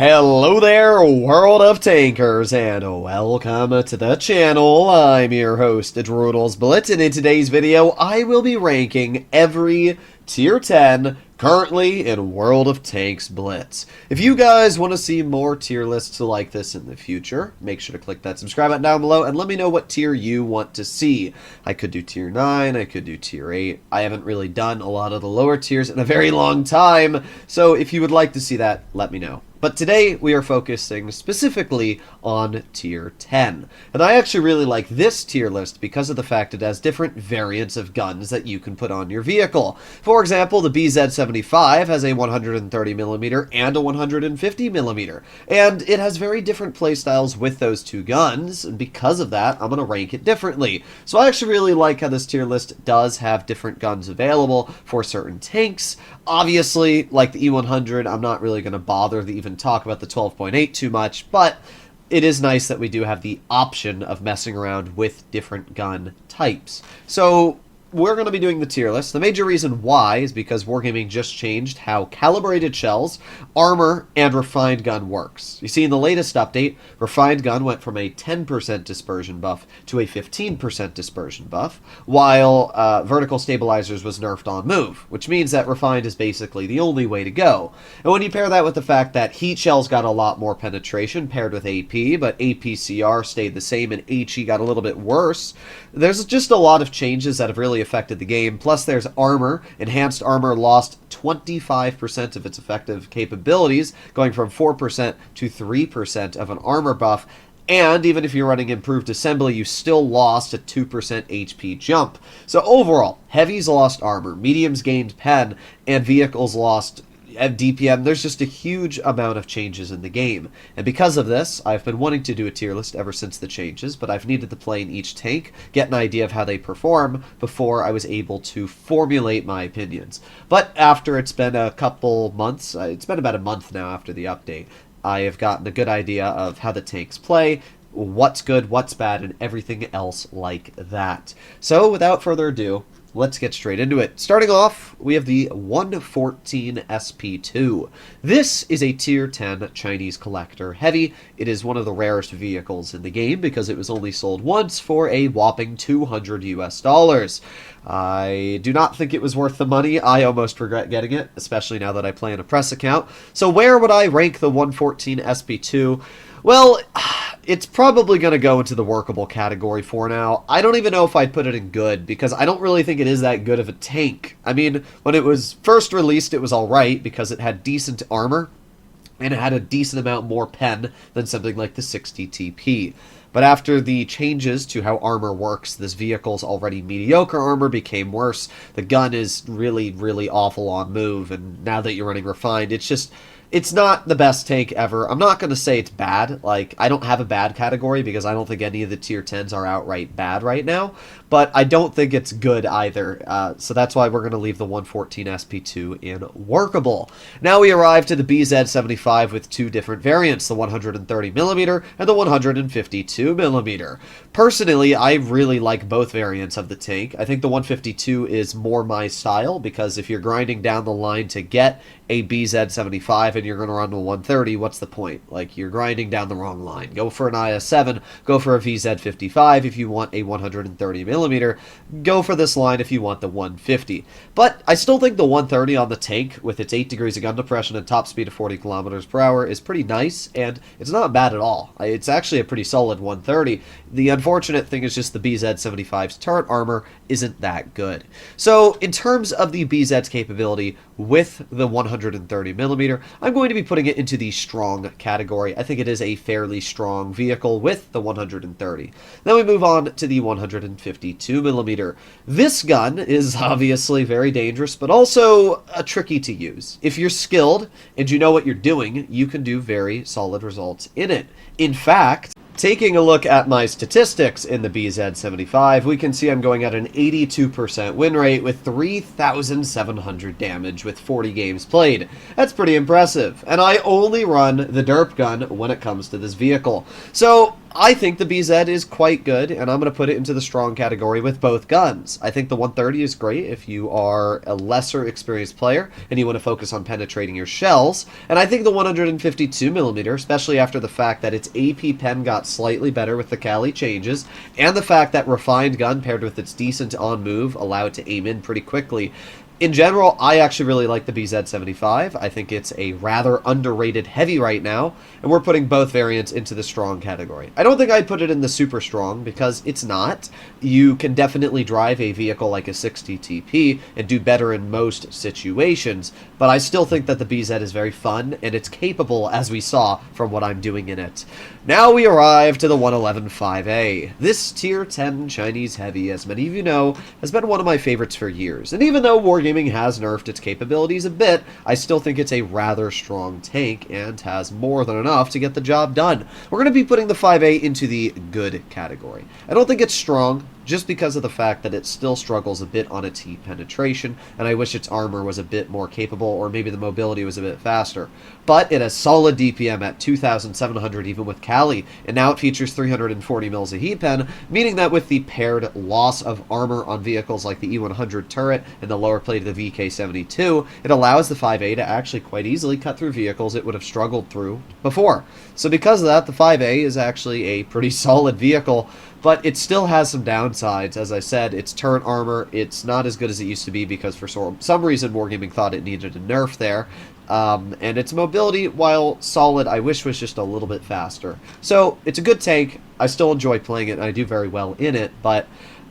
Hello there, World of Tankers, and welcome to the channel. I'm your host, World of Blitz, and in today's video, I will be ranking every Tier 10 currently in World of Tanks Blitz. If you guys want to see more tier lists like this in the future, make sure to click that subscribe button down below and let me know what tier you want to see. I could do tier 9, I could do tier 8. I haven't really done a lot of the lower tiers in a very long time, so if you would like to see that, let me know. But today, we are focusing specifically on Tier 10. And I actually really like this tier list because of the fact it has different variants of guns that you can put on your vehicle. For example, the BZ-75 has a 130mm and a 150mm. And it has very different playstyles with those two guns, and because of that, I'm going to rank it differently. So I actually really like how this tier list does have different guns available for certain tanks. Obviously, like the E100, I'm not really going to bother to even talk about the 12.8 too much, but it is nice that we do have the option of messing around with different gun types. So we're going to be doing the tier list. The major reason why is because Wargaming just changed how calibrated shells, armor, and refined gun works. You see, in the latest update, refined gun went from a 10% dispersion buff to a 15% dispersion buff, while vertical stabilizers was nerfed on move, which means that refined is basically the only way to go. And when you pair that with the fact that heat shells got a lot more penetration paired with AP, but APCR stayed the same and HE got a little bit worse, there's just a lot of changes that have really affected the game. Plus there's armor. Enhanced armor lost 25% of its effective capabilities, going from 4% to 3% of an armor buff. And even if you're running improved assembly, you still lost a 2% HP jump. So overall, heavies lost armor, mediums gained pen, and vehicles lost DPM. There's just a huge amount of changes in the game. And because of this, I've been wanting to do a tier list ever since the changes, but I've needed to play in each tank, get an idea of how they perform before I was able to formulate my opinions. But after it's been a couple months, it's been about a month now after the update, I have gotten a good idea of how the tanks play, what's good, what's bad, and everything else like that. So without further ado, let's get straight into it. Starting off, we have the 114 SP2. This is a Tier 10 Chinese collector heavy. It is one of the rarest vehicles in the game because it was only sold once for a whopping $200 US. I do not think it was worth the money. I almost regret getting it, especially now that I play in a press account. So where would I rank the 114 SP2? Well, it's probably going to go into the workable category for now. I don't even know if I'd put it in good, because I don't really think it is that good of a tank. I mean, when it was first released, it was alright, because it had decent armor, and it had a decent amount more pen than something like the 60 TP. But after the changes to how armor works, this vehicle's already mediocre armor became worse. The gun is really, really awful on move, and now that you're running refined, it's not the best tank ever. I'm not going to say it's bad. Like, I don't have a bad category because I don't think any of the tier 10s are outright bad right now. But I don't think it's good either. So that's why we're going to leave the 114 SP2 in workable. Now we arrive to the BZ-75 with two different variants, the 130mm and the 152mm. Personally, I really like both variants of the tank. I think the 152 is more my style because if you're grinding down the line to get a BZ-75 and you're going to run to 130, what's the point? Like, you're grinding down the wrong line. Go for an IS-7, go for a VZ-55 if you want a 130mm, go for this line if you want the 150. But I still think the 130 on the tank, with its 8 degrees of gun depression and top speed of 40 kilometers per hour, is pretty nice, and it's not bad at all. It's actually a pretty solid 130. The unfortunate thing is just the BZ-75's turret armor isn't that good. So, in terms of the BZ's capability with the 130mm, I'm going to be putting it into the strong category. I think it is a fairly strong vehicle with the 130. Then we move on to the 152mm. This gun is obviously very dangerous, but also tricky to use. If you're skilled and you know what you're doing, you can do very solid results in it. In fact, taking a look at my statistics in the BZ-75, we can see I'm going at an 82% win rate with 3,700 damage with 40 games played. That's pretty impressive, and I only run the derp gun when it comes to this vehicle. So I think the BZ is quite good, and I'm going to put it into the strong category with both guns. I think the 130 is great if you are a lesser experienced player and you want to focus on penetrating your shells, and I think the 152mm, especially after the fact that its AP pen got slightly better with the Kali changes, and the fact that refined gun paired with its decent on-move allow it to aim in pretty quickly. In general, I actually really like the BZ75. I think it's a rather underrated heavy right now, and we're putting both variants into the strong category. I don't think I'd put it in the super strong, because it's not. You can definitely drive a vehicle like a 60 TP and do better in most situations, but I still think that the BZ is very fun, and it's capable, as we saw from what I'm doing in it. Now we arrive to the 111 5A. This tier 10 Chinese heavy, as many of you know, has been one of my favorites for years, and even though Wargaming has nerfed its capabilities a bit, I still think it's a rather strong tank and has more than enough to get the job done. We're going to be putting the 5A into the good category. I don't think it's strong, just because of the fact that it still struggles a bit on its heat penetration, and I wish its armor was a bit more capable, or maybe the mobility was a bit faster. But it has solid DPM at 2,700 even with Kali, and now it features 340 mils of heat pen, meaning that with the paired loss of armor on vehicles like the E100 turret and the lower plate of the VK72, it allows the 5A to actually quite easily cut through vehicles it would have struggled through before. So because of that, the 5A is actually a pretty solid vehicle, but it still has some downsides. As I said, its turret armor, it's not as good as it used to be because for some reason Wargaming thought it needed a nerf there. And its mobility, while solid, I wish was just a little bit faster. So it's a good tank. I still enjoy playing it, and I do very well in it, but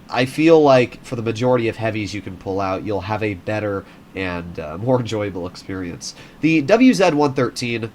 I feel like for the majority of heavies you can pull out, you'll have a better and more enjoyable experience. The WZ-113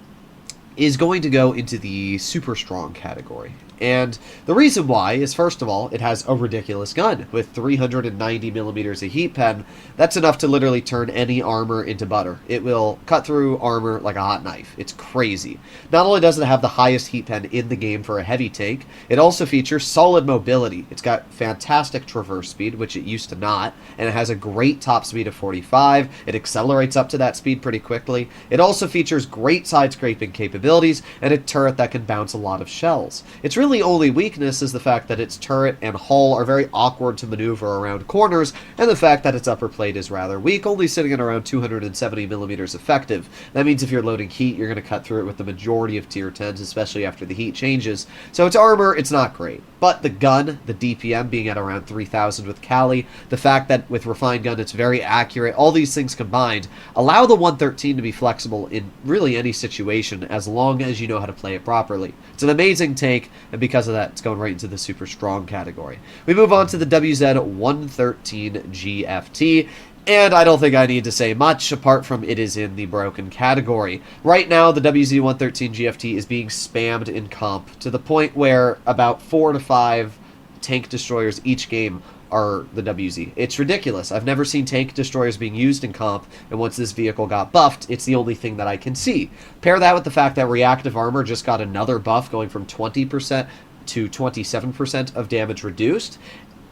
is going to go into the super strong category. And the reason why is, first of all, it has a ridiculous gun with 390mm of heat pen. That's enough to literally turn any armor into butter. It will cut through armor like a hot knife. It's crazy. Not only does it have the highest heat pen in the game for a heavy tank, it also features solid mobility. It's got fantastic traverse speed, which it used to not, and it has a great top speed of 45. It accelerates up to that speed pretty quickly. It also features great side scraping capabilities and a turret that can bounce a lot of shells. It's really only weakness is the fact that its turret and hull are very awkward to maneuver around corners, and the fact that its upper plate is rather weak, only sitting at around 270mm effective. That means if you're loading heat, you're going to cut through it with the majority of tier 10s, especially after the heat changes. So its armor, it's not great. But the gun, the DPM being at around 3,000 with Kali, the fact that with refined gun it's very accurate, all these things combined allow the 113 to be flexible in really any situation as long as you know how to play it properly. It's an amazing tank, and because of that, it's going right into the super strong category. We move on to the WZ-113 GFT. And I don't think I need to say much, apart from it is in the broken category. Right now, the WZ-113 GFT is being spammed in comp, to the point where about 4 to 5 tank destroyers each game are the WZ. It's ridiculous. I've never seen tank destroyers being used in comp, and once this vehicle got buffed, it's the only thing that I can see. Pair that with the fact that reactive armor just got another buff, going from 20% to 27% of damage reduced.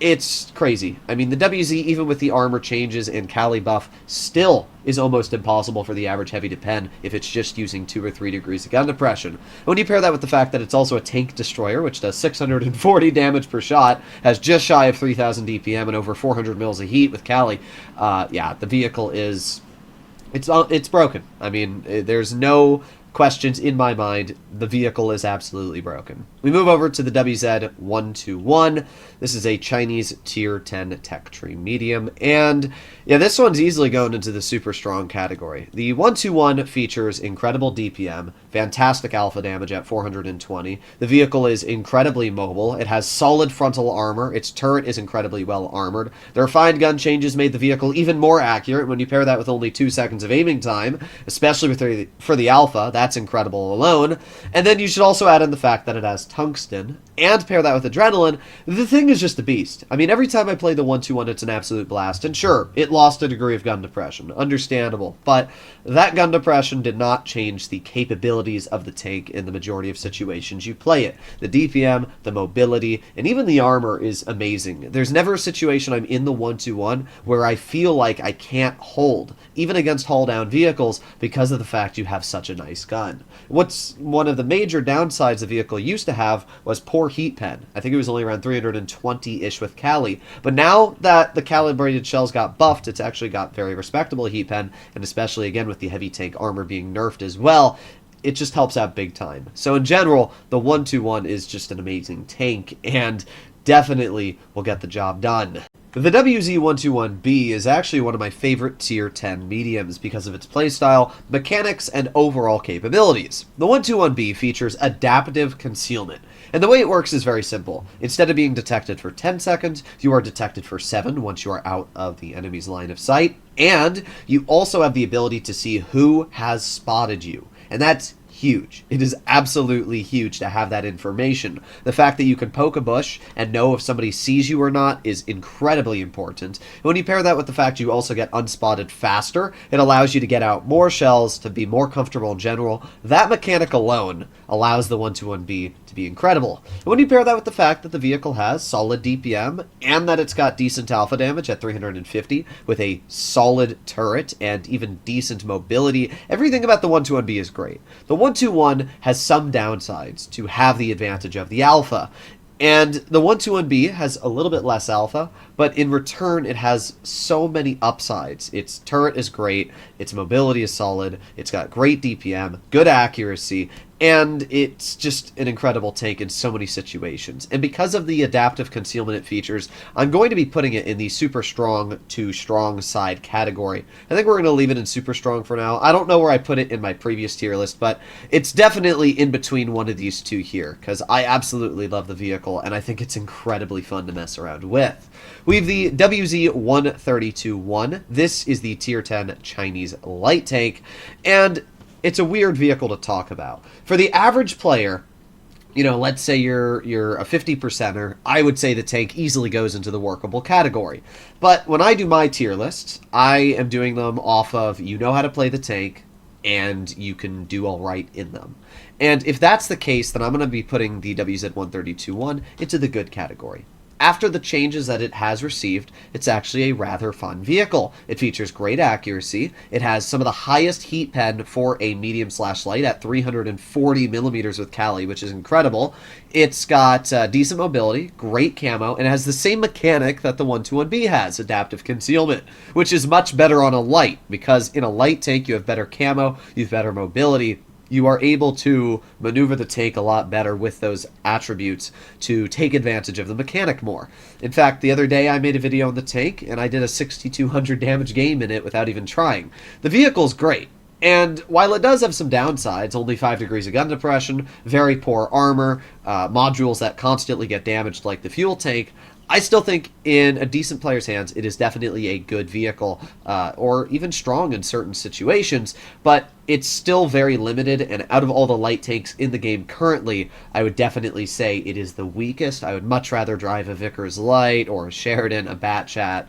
It's crazy. I mean, the WZ, even with the armor changes and Kali buff, still is almost impossible for the average heavy to pen if it's just using 2 or 3 degrees of gun depression. When you pair that with the fact that it's also a tank destroyer, which does 640 damage per shot, has just shy of 3,000 DPM and over 400 mils of heat with Kali, yeah, the vehicle is... It's broken. I mean, there's no questions in my mind. The vehicle is absolutely broken. We move over to the WZ-121. This is a Chinese tier 10 tech tree medium, and yeah, this one's easily going into the super strong category. The 121 features incredible DPM, fantastic alpha damage at 420. The vehicle is incredibly mobile. It has solid frontal armor. Its turret is incredibly well armored. The refined gun changes made the vehicle even more accurate when you pair that with only 2 seconds of aiming time, especially for the alpha. That's incredible alone. And then you should also add in the fact that it has tungsten, and pair that with adrenaline. The thing is just a beast. I mean, every time I play the 121, it's an absolute blast. And sure, it lost a degree of gun depression. Understandable. But that gun depression did not change the capabilities of the tank in the majority of situations you play it. The DPM, the mobility, and even the armor is amazing. There's never a situation I'm in the 121 where I feel like I can't hold, even against hull-down vehicles, because of the fact you have such a nice gun. gun. What's one of the major downsides the vehicle used to have was poor heat pen. I think it was only around 320-ish with Cali. But now that the calibrated shells got buffed, it's actually got very respectable heat pen, and especially, again, with the heavy tank armor being nerfed as well, it just helps out big time. So in general, the 121 is just an amazing tank, and definitely will get the job done. The WZ-121B is actually one of my favorite tier 10 mediums because of its playstyle, mechanics, and overall capabilities. The 121B features adaptive concealment, and the way it works is very simple. Instead of being detected for 10 seconds, you are detected for 7 once you are out of the enemy's line of sight, and you also have the ability to see who has spotted you, and that's huge. It is absolutely huge to have that information. The fact that you can poke a bush and know if somebody sees you or not is incredibly important. And when you pair that with the fact you also get unspotted faster, it allows you to get out more shells, to be more comfortable in general. That mechanic alone allows the 121B to be incredible. And when you pair that with the fact that the vehicle has solid DPM and that it's got decent alpha damage at 350 with a solid turret and even decent mobility, everything about the 121B is great. The 121 has some downsides to have the advantage of the alpha. And the 121B has a little bit less alpha, but in return it has so many upsides. Its turret is great, its mobility is solid, it's got great DPM, good accuracy, and it's just an incredible tank in so many situations. And because of the adaptive concealment it features, I'm going to be putting it in the super strong to strong side category. I think we're going to leave it in super strong for now. I don't know where I put it in my previous tier list, but it's definitely in between one of these two here, because I absolutely love the vehicle, and I think it's incredibly fun to mess around with. We have the WZ-132-1. This is the tier 10 Chinese light tank, and it's a weird vehicle to talk about. For the average player, you know, let's say you're a 50%er, I would say the tank easily goes into the workable category. But when I do my tier lists, I am doing them off of you know how to play the tank, and you can do all right in them. And if that's the case, then I'm going to be putting the WZ-132-1 into the good category. After the changes that it has received, it's actually a rather fun vehicle. It features great accuracy. It has some of the highest heat pen for a medium/light at 340 millimeters with Cali, which is incredible. It's got decent mobility, great camo, and it has the same mechanic that the 121B has, adaptive concealment, which is much better on a light, because in a light tank you have better camo, you have better mobility. You are able to maneuver the tank a lot better with those attributes to take advantage of the mechanic more. In fact, the other day I made a video on the tank, and I did a 6,200 damage game in it without even trying. The vehicle's great, and while it does have some downsides, only 5 degrees of gun depression, very poor armor, modules that constantly get damaged like the fuel tank, I still think in a decent player's hands, it is definitely a good vehicle, or even strong in certain situations, but it's still very limited, and out of all the light tanks in the game currently, I would definitely say it is the weakest. I would much rather drive a Vickers Light or a Sheridan, a Batchat.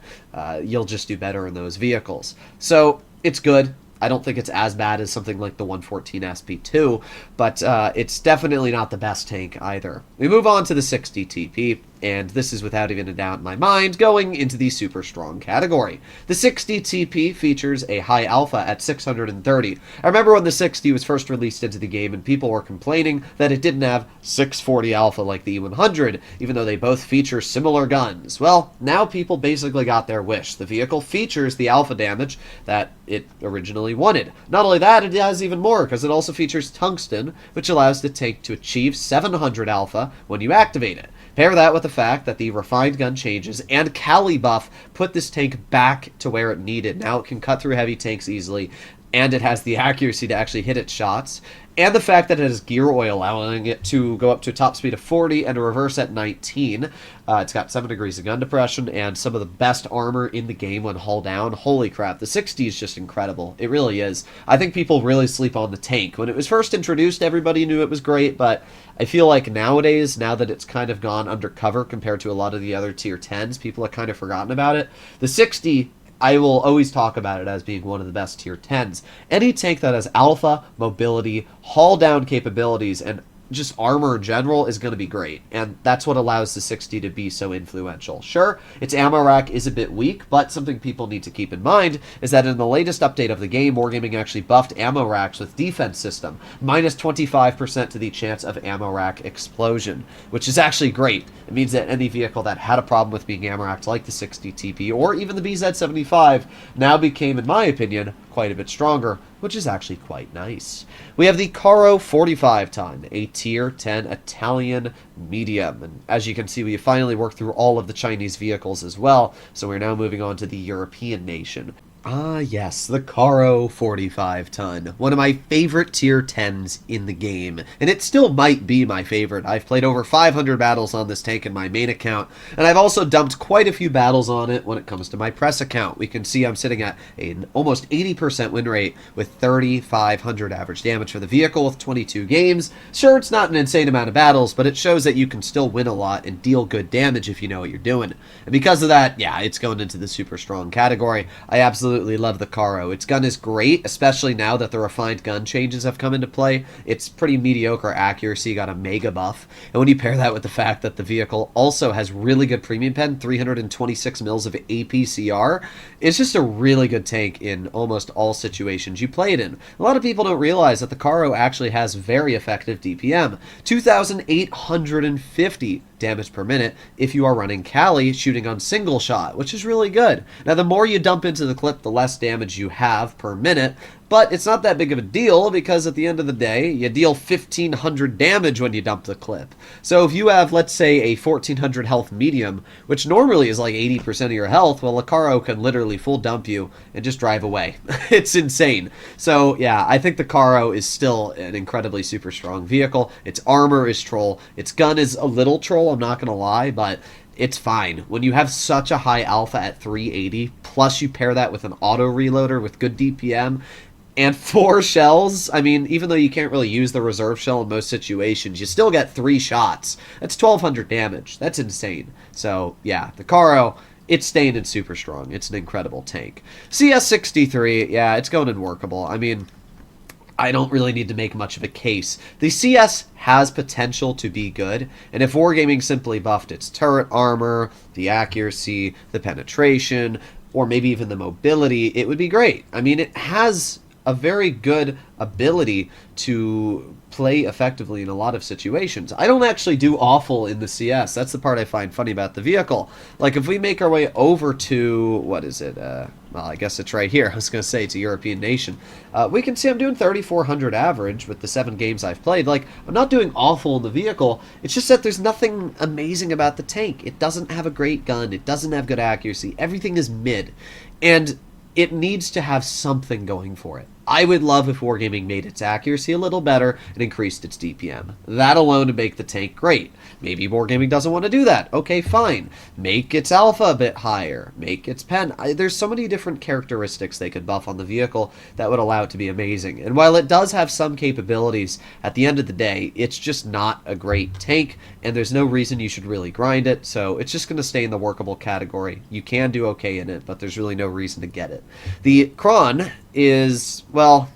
You'll just do better in those vehicles. So, it's good. I don't think it's as bad as something like the 114 SP2, but it's definitely not the best tank either. We move on to the 60 TP, and this is without even a doubt in my mind going into the super strong category. The 60 TP features a high alpha at 630. I remember when the 60 was first released into the game and people were complaining that it didn't have 640 alpha like the E100, even though they both feature similar guns. Well, now people basically got their wish. The vehicle features the alpha damage that it originally wanted. Not only that, it has even more, because it also features tungsten, which allows the tank to achieve 700 alpha when you activate it. Pair that with the fact that the refined gun changes and Cali buff put this tank back to where it needed. Now it can cut through heavy tanks easily, and it has the accuracy to actually hit its shots, and the fact that it has gear oil, allowing it to go up to a top speed of 40 and a reverse at 19. It's got 7 degrees of gun depression and some of the best armor in the game when hull down. Holy crap, the 60 is just incredible. It really is. I think people really sleep on the tank. When it was first introduced, everybody knew it was great, but I feel like nowadays, now that it's kind of gone undercover compared to a lot of the other tier 10s, people have kind of forgotten about it. The 60, I will always talk about it as being one of the best tier 10s. Any tank that has alpha, mobility, haul down capabilities, and just armor in general is going to be great, and that's what allows the 60 to be so influential. Sure, its ammo rack is a bit weak, but something people need to keep in mind is that in the latest update of the game, Wargaming actually buffed ammo racks with defense system, minus 25% to the chance of ammo rack explosion, which is actually great. It means that any vehicle that had a problem with being ammo racked, like the 60 TP or even the BZ-75, now became, in my opinion, quite a bit stronger, which is actually quite nice. We have the Caro 45 ton, a tier 10 Italian medium, and as you can see, we finally worked through all of the Chinese vehicles as well, so we're now moving on to the European nation. Ah, yes, the Caro 45 ton, one of my favorite tier 10s in the game, and it still might be my favorite. I've played over 500 battles on this tank in my main account, and I've also dumped quite a few battles on it when it comes to my press account. We can see I'm sitting at an almost 80% win rate with 3,500 average damage for the vehicle with 22 games. Sure, it's not an insane amount of battles, but it shows that you can still win a lot and deal good damage if you know what you're doing. And because of that, yeah, it's going into the super strong category. I absolutely love the Caro. Its gun is great, especially now that the refined gun changes have come into play. It's pretty mediocre accuracy, got a mega buff, and when you pair that with the fact that the vehicle also has really good premium pen, 326 mils of APCR, it's just a really good tank in almost all situations you play it in. A lot of people don't realize that the Caro actually has very effective DPM, 2,850 damage per minute if you are running Cali shooting on single shot, which is really good. Now, the more you dump into the clip, the less damage you have per minute, but it's not that big of a deal because at the end of the day, you deal 1,500 damage when you dump the clip. So if you have, let's say, a 1,400 health medium, which normally is like 80% of your health, well, a Caro can literally full dump you and just drive away. It's insane. So yeah, I think the Caro is still an incredibly super strong vehicle. Its armor is troll. Its gun is a little troll, I'm not going to lie, but it's fine. When you have such a high alpha at 380, plus you pair that with an auto reloader with good DPM, and 4 shells, I mean, even though you can't really use the reserve shell in most situations, you still get 3 shots. That's 1,200 damage. That's insane. So, yeah, the Caro, it's staying in super strong. It's an incredible tank. CS63, yeah, it's going in workable. I mean, I don't really need to make much of a case. The CS has potential to be good, and if Wargaming simply buffed its turret armor, the accuracy, the penetration, or maybe even the mobility, it would be great. I mean, it has a very good ability to play effectively in a lot of situations. I don't actually do awful in the CS. That's the part I find funny about the vehicle. Like, if we make our way over to, what is it? Well, I guess it's right here. I was going to say it's a European nation. We can see I'm doing 3,400 average with the 7 games I've played. Like, I'm not doing awful in the vehicle. It's just that there's nothing amazing about the tank. It doesn't have a great gun. It doesn't have good accuracy. Everything is mid. And it needs to have something going for it. I would love if Wargaming made its accuracy a little better and increased its DPM. That alone would make the tank great. Maybe Wargaming doesn't want to do that. Okay, fine. Make its alpha a bit higher. Make its pen. There's so many different characteristics they could buff on the vehicle that would allow it to be amazing. And while it does have some capabilities, at the end of the day, it's just not a great tank, and there's no reason you should really grind it, so it's just going to stay in the workable category. You can do okay in it, but there's really no reason to get it. The Kron is, well,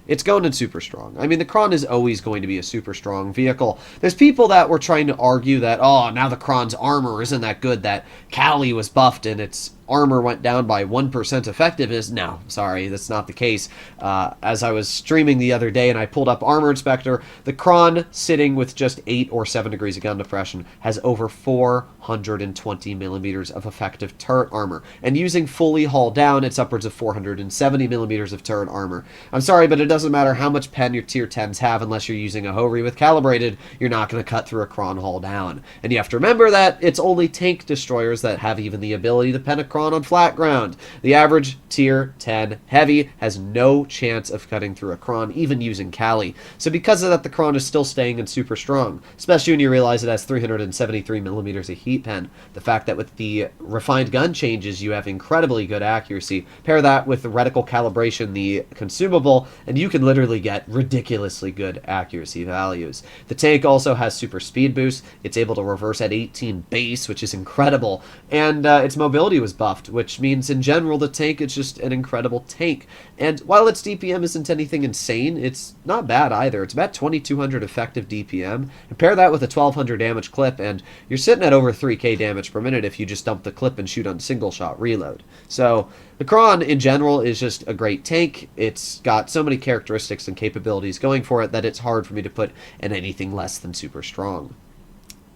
it's going in super strong. I mean, the Kron is always going to be a super strong vehicle. There's people that were trying to argue that, oh, now the Kron's armor isn't that good, that Cali was buffed and its armor went down by 1% effectiveness. No, sorry, that's not the case. As I was streaming the other day and I pulled up Armor Inspector, the Kron, sitting with just 8 or 7 degrees of gun depression, has over 420 millimeters of effective turret armor. And using fully hull down, it's upwards of 470 millimeters of turret armor. I'm sorry, but it doesn't matter how much pen your tier 10s have unless you're using a Hori with calibrated, you're not going to cut through a Kron hull down. And you have to remember that it's only tank destroyers that have even the ability to pen a Kron on flat ground. The average tier 10 heavy has no chance of cutting through a Kron, even using Cali. So because of that, the Kron is still staying in super strong, especially when you realize it has 373 millimeters of heat pen. The fact that with the refined gun changes, you have incredibly good accuracy. Pair that with the reticle calibration, the consumable, and you can literally get ridiculously good accuracy values. The tank also has super speed boost. It's able to reverse at 18 base, which is incredible, and its mobility was buffed, which means in general the tank is just an incredible tank. And while its DPM isn't anything insane, it's not bad either. It's about 2200 effective DPM. Compare that with a 1200 damage clip, and you're sitting at over 3k damage per minute if you just dump the clip and shoot on single shot reload. So the Kron in general is just a great tank. It's got so many characteristics and capabilities going for it that it's hard for me to put in anything less than super strong.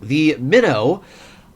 The Minnow,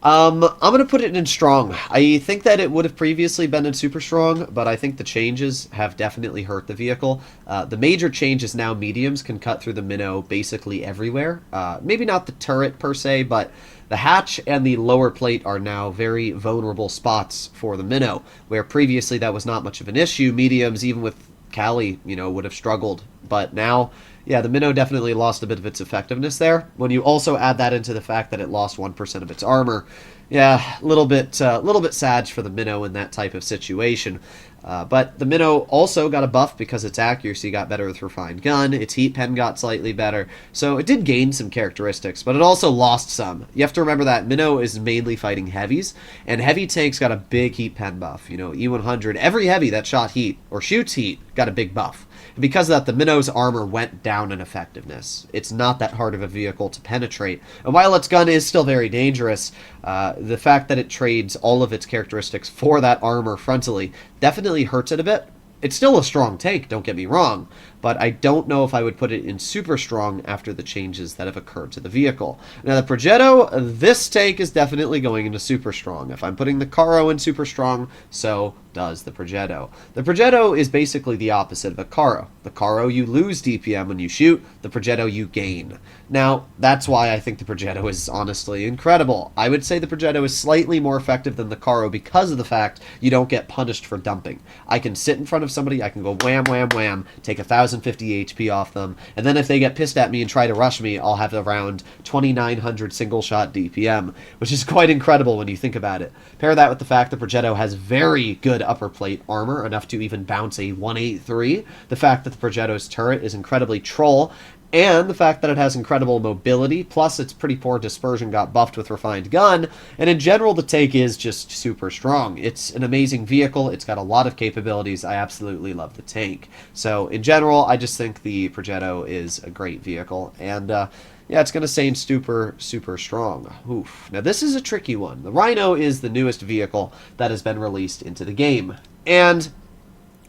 I'm going to put it in strong. I think that it would have previously been in super strong, but I think the changes have definitely hurt the vehicle. The major change is now mediums can cut through the Minnow basically everywhere. Maybe not the turret per se, but the hatch and the lower plate are now very vulnerable spots for the Minnow, where previously that was not much of an issue. Mediums, even with Cali, would have struggled. But now, yeah, the Minnow definitely lost a bit of its effectiveness there. When you also add that into the fact that it lost 1% of its armor, yeah, a little bit sad for the Minnow in that type of situation. But the Minnow also got a buff because its accuracy got better with Refined Gun, its heat pen got slightly better, so it did gain some characteristics, but it also lost some. You have to remember that Minnow is mainly fighting heavies, and heavy tanks got a big heat pen buff. E100, every heavy that shot heat, or shoots heat, got a big buff. And because of that, the Minnow's armor went down in effectiveness. It's not that hard of a vehicle to penetrate. And while its gun is still very dangerous, the fact that it trades all of its characteristics for that armor frontally definitely hurts it a bit. It's still a strong tank, don't get me wrong, but I don't know if I would put it in super strong after the changes that have occurred to the vehicle. Now the Progetto, this tank is definitely going into super strong. If I'm putting the Caro in super strong, so does the Progetto. The Progetto is basically the opposite of a Caro. The Caro, you lose DPM when you shoot. The Progetto, you gain. Now, that's why I think the Progetto is honestly incredible. I would say the Progetto is slightly more effective than the Caro because of the fact you don't get punished for dumping. I can sit in front of somebody, I can go wham, wham, wham, take 1050 HP off them, and then if they get pissed at me and try to rush me, I'll have around 2900 single shot DPM, which is quite incredible when you think about it. Pair that with the fact the Progetto has very good upper plate armor, enough to even bounce a 183, the fact that the Progetto's turret is incredibly troll, and the fact that it has incredible mobility, plus its pretty poor dispersion got buffed with Refined Gun, and in general the tank is just super strong. It's an amazing vehicle, it's got a lot of capabilities, I absolutely love the tank. So in general, I just think the Progetto is a great vehicle, and yeah, it's going to stay in super strong. Oof. Now this is a tricky one. The Rhino is the newest vehicle that has been released into the game, and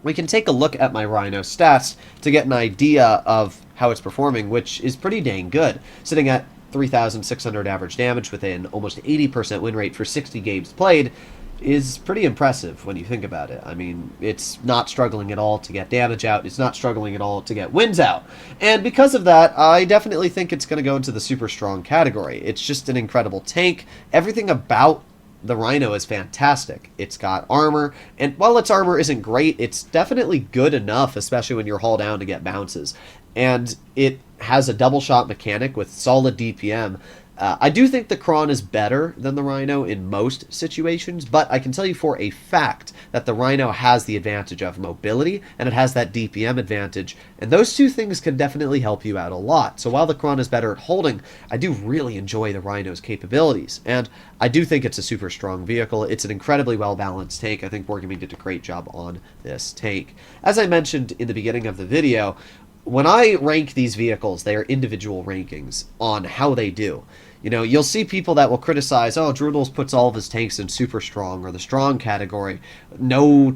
we can take a look at my Rhino stats to get an idea of how it's performing, which is pretty dang good. Sitting at 3,600 average damage with an almost 80% win rate for 60 games played is pretty impressive when you think about it. I mean, it's not struggling at all to get damage out. It's not struggling at all to get wins out. And because of that, I definitely think it's going to go into the super strong category. It's just an incredible tank. Everything about the Rhino is fantastic. It's got armor, and while its armor isn't great, it's definitely good enough, especially when you're hauled down to get bounces. And it has a double shot mechanic with solid DPM. I do think the Kron is better than the Rhino in most situations, but I can tell you for a fact that the Rhino has the advantage of mobility, and it has that DPM advantage, and those two things can definitely help you out a lot. So while the Kron is better at holding, I do really enjoy the Rhino's capabilities, and I do think it's a super strong vehicle. It's an incredibly well-balanced tank. I think Wargaming did a great job on this tank. As I mentioned in the beginning of the video, when I rank these vehicles, they are individual rankings on how they do. You'll see people that will criticize, oh, Droodles puts all of his tanks in super strong or the strong category. No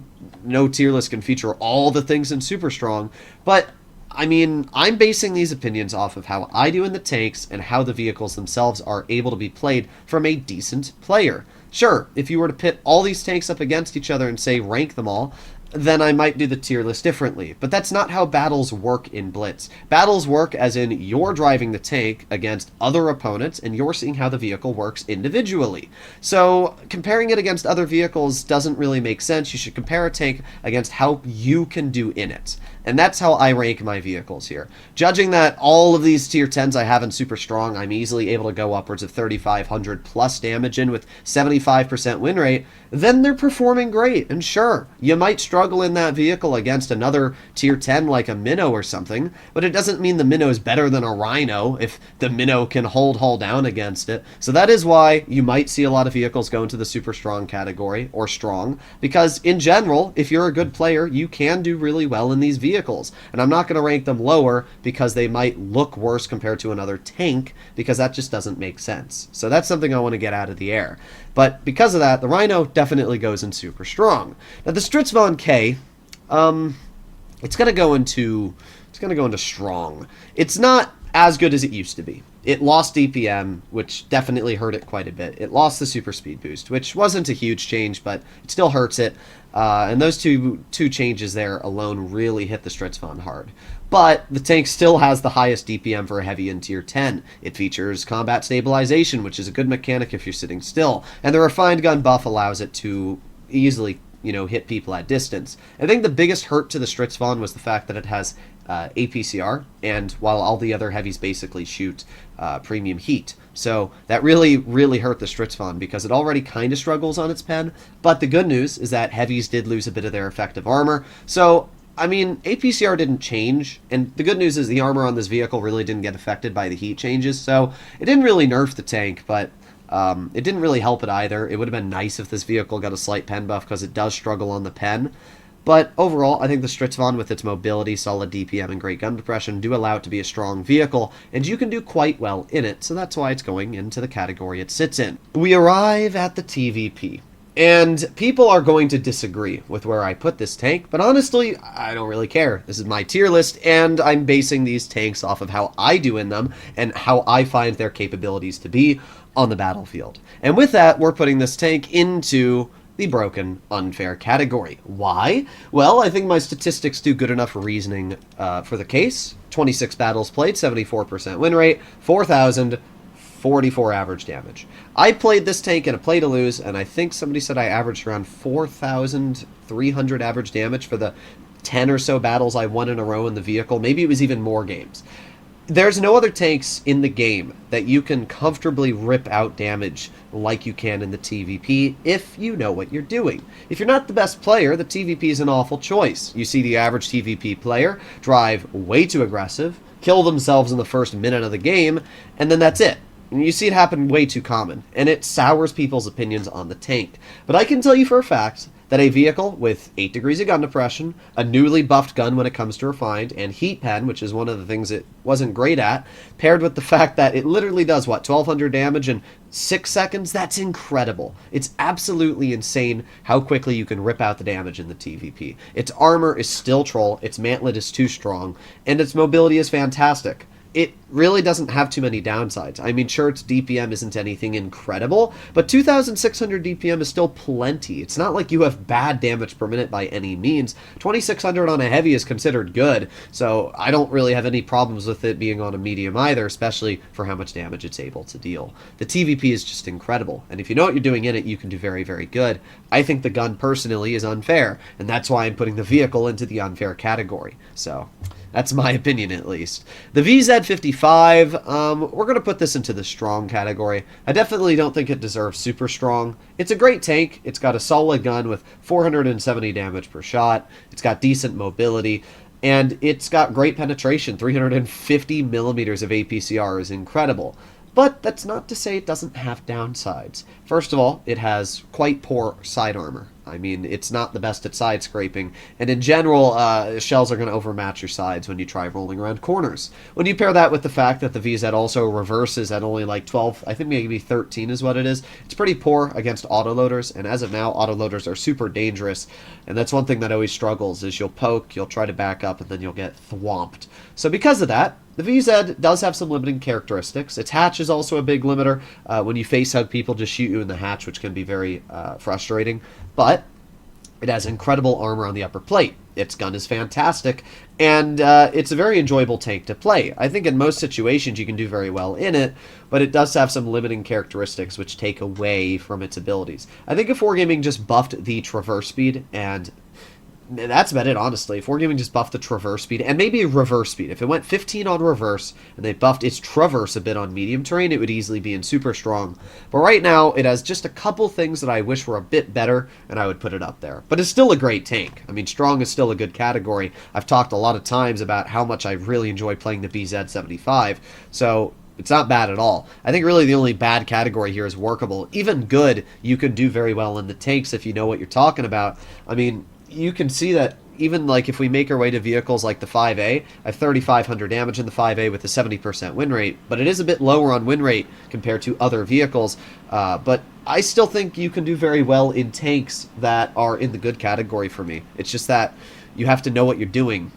tier list can feature all the things in super strong. But, I mean, I'm basing these opinions off of how I do in the tanks and how the vehicles themselves are able to be played from a decent player. Sure, if you were to pit all these tanks up against each other and say rank them all, then I might do the tier list differently. But that's not how battles work in Blitz. Battles work as in you're driving the tank against other opponents and you're seeing how the vehicle works individually. So comparing it against other vehicles doesn't really make sense. You should compare a tank against how you can do in it. And that's how I rank my vehicles here. Judging that all of these tier 10s I have in super strong, I'm easily able to go upwards of 3,500 plus damage in with 75% win rate, then they're performing great. And sure, you might struggle in that vehicle against another tier 10 like a Minnow or something, but it doesn't mean the Minnow is better than a Rhino if the Minnow can hold hull down against it. So that is why you might see a lot of vehicles go into the super strong category, or strong, because in general, if you're a good player, you can do really well in these vehicles. And I'm not going to rank them lower because they might look worse compared to another tank, because that just doesn't make sense. So that's something I want to get out of the air. But because of that, the Rhino definitely goes in super strong. Now the Stritzvon K, it's going to go into strong. It's not as good as it used to be. It lost DPM, which definitely hurt it quite a bit. It lost the super speed boost, which wasn't a huge change, but it still hurts it. And those two changes there alone really hit the Stritzvon hard. But the tank still has the highest DPM for a heavy in tier 10. It features combat stabilization, which is a good mechanic if you're sitting still. And the refined gun buff allows it to easily, hit people at distance. I think the biggest hurt to the Stritzvon was the fact that it has APCR, and while all the other heavies basically shoot premium heat. So that really, really hurt the Stritzvon because it already kind of struggles on its pen. But the good news is that heavies did lose a bit of their effective armor. So, I mean, APCR didn't change, and the good news is the armor on this vehicle really didn't get affected by the heat changes. So it didn't really nerf the tank, but it didn't really help it either. It would have been nice if this vehicle got a slight pen buff because it does struggle on the pen. But overall, I think the Stritzvon, with its mobility, solid DPM, and great gun depression, do allow it to be a strong vehicle, and you can do quite well in it, so that's why it's going into the category it sits in. We arrive at the TVP. And people are going to disagree with where I put this tank, but honestly, I don't really care. This is my tier list, and I'm basing these tanks off of how I do in them and how I find their capabilities to be on the battlefield. And with that, we're putting this tank into the broken, unfair category. Why? Well, I think my statistics do good enough reasoning for the case. 26 battles played, 74% win rate, 4,044 average damage. I played this tank in a play to lose, and I think somebody said I averaged around 4,300 average damage for the 10 or so battles I won in a row in the vehicle. Maybe it was even more games. There's no other tanks in the game that you can comfortably rip out damage like you can in the TVP if you know what you're doing. If you're not the best player, the TVP is an awful choice. You see the average TVP player drive way too aggressive, kill themselves in the first minute of the game, and then that's it. And you see it happen way too common, and it sours people's opinions on the tank. But I can tell you for a fact that a vehicle with 8 degrees of gun depression, a newly buffed gun when it comes to refined, and heat pen, which is one of the things it wasn't great at, paired with the fact that it literally does, 1,200 damage in 6 seconds, that's incredible. It's absolutely insane how quickly you can rip out the damage in the TVP. Its armor is still troll, its mantlet is too strong, and its mobility is fantastic. It really doesn't have too many downsides. I mean, sure, its DPM isn't anything incredible, but 2,600 DPM is still plenty. It's not like you have bad damage per minute by any means. 2,600 on a heavy is considered good, so I don't really have any problems with it being on a medium either, especially for how much damage it's able to deal. The TVP is just incredible, and if you know what you're doing in it, you can do very, very good. I think the gun, personally, is unfair, and that's why I'm putting the vehicle into the unfair category. So that's my opinion, at least. The VZ55, we're going to put this into the strong category. I definitely don't think it deserves super strong. It's a great tank. It's got a solid gun with 470 damage per shot. It's got decent mobility. And it's got great penetration. 350 millimeters of APCR is incredible. But that's not to say it doesn't have downsides. First of all, it has quite poor side armor. I mean, it's not the best at side scraping, and in general, shells are going to overmatch your sides when you try rolling around corners. When you pair that with the fact that the VZ also reverses at only like 12, I think maybe 13 is what it is, it's pretty poor against autoloaders, and as of now, autoloaders are super dangerous, and that's one thing that always struggles, is you'll poke, you'll try to back up, and then you'll get thwomped. So because of that, the VZ does have some limiting characteristics. Its hatch is also a big limiter. When you face hug, people just shoot you in the hatch, which can be very frustrating. But it has incredible armor on the upper plate. Its gun is fantastic, and it's a very enjoyable tank to play. I think in most situations you can do very well in it, but it does have some limiting characteristics which take away from its abilities. I think if Wargaming just buffed the traverse speed and that's about it, honestly. If Wargaming just buffed the traverse speed, and maybe reverse speed. If it went 15 on reverse, and they buffed its traverse a bit on medium terrain, it would easily be in super strong. But right now, it has just a couple things that I wish were a bit better, and I would put it up there. But it's still a great tank. I mean, strong is still a good category. I've talked a lot of times about how much I really enjoy playing the BZ-75, so it's not bad at all. I think really the only bad category here is workable. Even good, you can do very well in the tanks if you know what you're talking about. I mean, you can see that even like if we make our way to vehicles like the 5A, I have 3,500 damage in the 5A with a 70% win rate, but it is a bit lower on win rate compared to other vehicles. But I still think you can do very well in tanks that are in the good category for me. It's just that you have to know what you're doing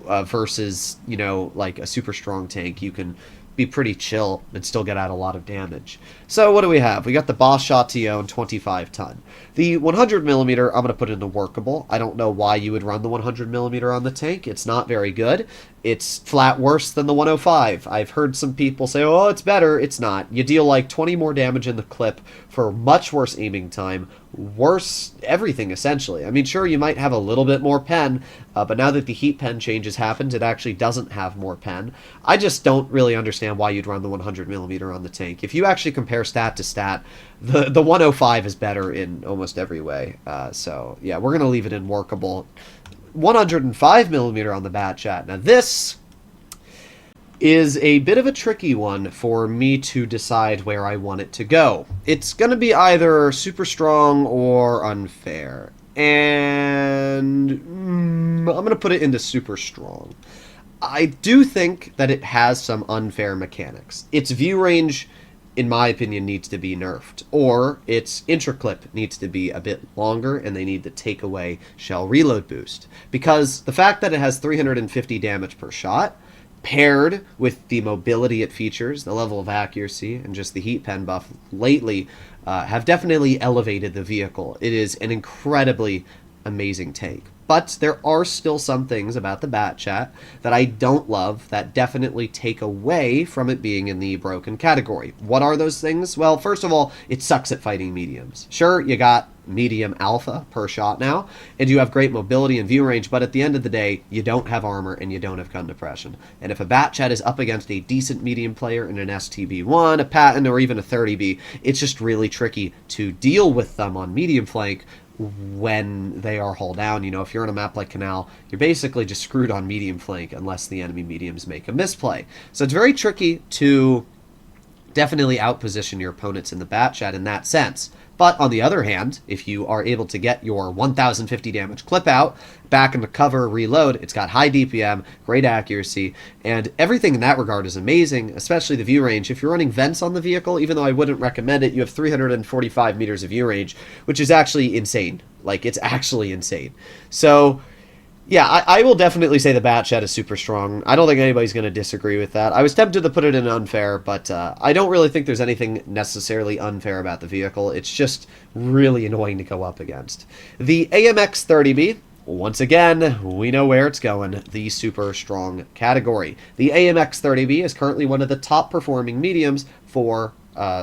versus, you know, like a super strong tank. You can be pretty chill and still get out a lot of damage. So what do we have? We got the Boss Chatillon 25 ton. The 100mm I'm going to put into workable. I don't know why you would run the 100mm on the tank. It's not very good. It's flat worse than the 105. I've heard some people say, oh, it's better. It's not. You deal like 20 more damage in the clip for much worse aiming time, worse everything, essentially. I mean, sure, you might have a little bit more pen, but now that the heat pen changes happened, it actually doesn't have more pen. I just don't really understand why you'd run the 100mm on the tank. If you actually compare stat to stat, the 105 is better in almost every way. So, yeah, we're going to leave it in workable. 105mm on the bat chat. Now, this is a bit of a tricky one for me to decide where I want it to go. It's going to be either super strong or unfair. And I'm going to put it into super strong. I do think that it has some unfair mechanics. Its view range, in my opinion, needs to be nerfed, or its intraclip needs to be a bit longer, and they need to take away shell reload boost. Because the fact that it has 350 damage per shot, paired with the mobility it features, the level of accuracy, and just the heat pen buff lately, have definitely elevated the vehicle. It is an incredibly amazing tank. But there are still some things about the bat chat that I don't love that definitely take away from it being in the broken category. What are those things? Well, first of all, it sucks at fighting mediums. Sure, you got medium alpha per shot now, and you have great mobility and view range, but at the end of the day, you don't have armor and you don't have gun depression. And if a bat chat is up against a decent medium player in an STB1, a Patton, or even a 30B, it's just really tricky to deal with them on medium flank when they are hull down. You know, if you're on a map like Canal, you're basically just screwed on medium flank unless the enemy mediums make a misplay. So it's very tricky to definitely outposition your opponents in the bat chat in that sense. But on the other hand, if you are able to get your 1050 damage clip out, back into cover, reload, it's got high DPM, great accuracy, and everything in that regard is amazing, especially the view range. If you're running vents on the vehicle, even though I wouldn't recommend it, you have 345 meters of view range, which is actually insane. Like, it's actually insane. So, yeah, I will definitely say the bat chat is super strong. I don't think anybody's going to disagree with that. I was tempted to put it in unfair, but I don't really think there's anything necessarily unfair about the vehicle. It's just really annoying to go up against. The AMX 30B, once again, we know where it's going, the super strong category. The AMX 30B is currently one of the top performing mediums for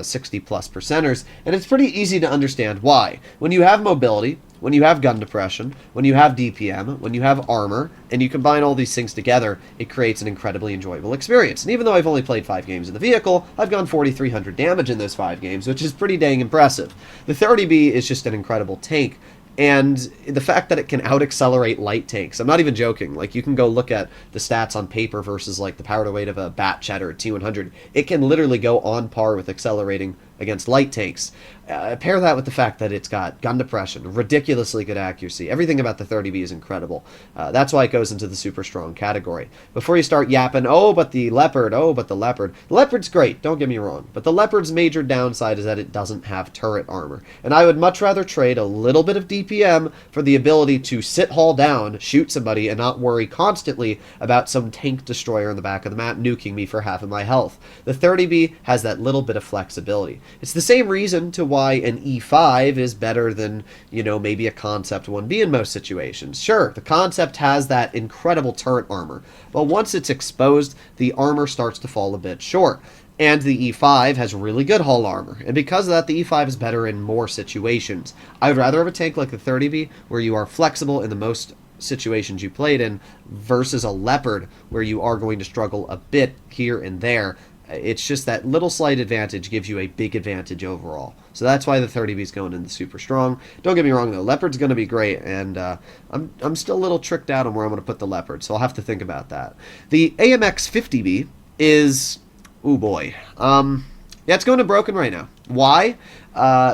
60 plus percenters, and it's pretty easy to understand why. When you have mobility, when you have gun depression, when you have DPM, when you have armor, and you combine all these things together, it creates an incredibly enjoyable experience. And even though I've only played 5 games in the vehicle, I've gone 4,300 damage in those 5 games, which is pretty dang impressive. The 30B is just an incredible tank. And the fact that it can out-accelerate light tanks, I'm not even joking. Like, you can go look at the stats on paper versus, like, the power to weight of a bat chat or a T100. It can literally go on par with accelerating against light tanks. Pair that with the fact that it's got gun depression, ridiculously good accuracy. Everything about the 30B is incredible. That's why it goes into the super strong category. Before you start yapping, oh, but the Leopard, oh, but the Leopard. The Leopard's great, don't get me wrong. But the Leopard's major downside is that it doesn't have turret armor. And I would much rather trade a little bit of DPM for the ability to sit hull down, shoot somebody, and not worry constantly about some tank destroyer in the back of the map nuking me for half of my health. The 30B has that little bit of flexibility. It's the same reason to why an E5 is better than, you know, maybe a Concept 1B in most situations. Sure, the Concept has that incredible turret armor, but once it's exposed, the armor starts to fall a bit short. And the E5 has really good hull armor, and because of that, the E5 is better in more situations. I would rather have a tank like the 30B, where you are flexible in the most situations you played in, versus a Leopard, where you are going to struggle a bit here and there. It's just that little slight advantage gives you a big advantage overall. So that's why the 30B is going in the super strong. Don't get me wrong, though. Leopard's going to be great, and I'm still a little tricked out on where I'm going to put the Leopard, so I'll have to think about that. The AMX 50B is... ooh, boy. Yeah, it's going to broken right now. Why?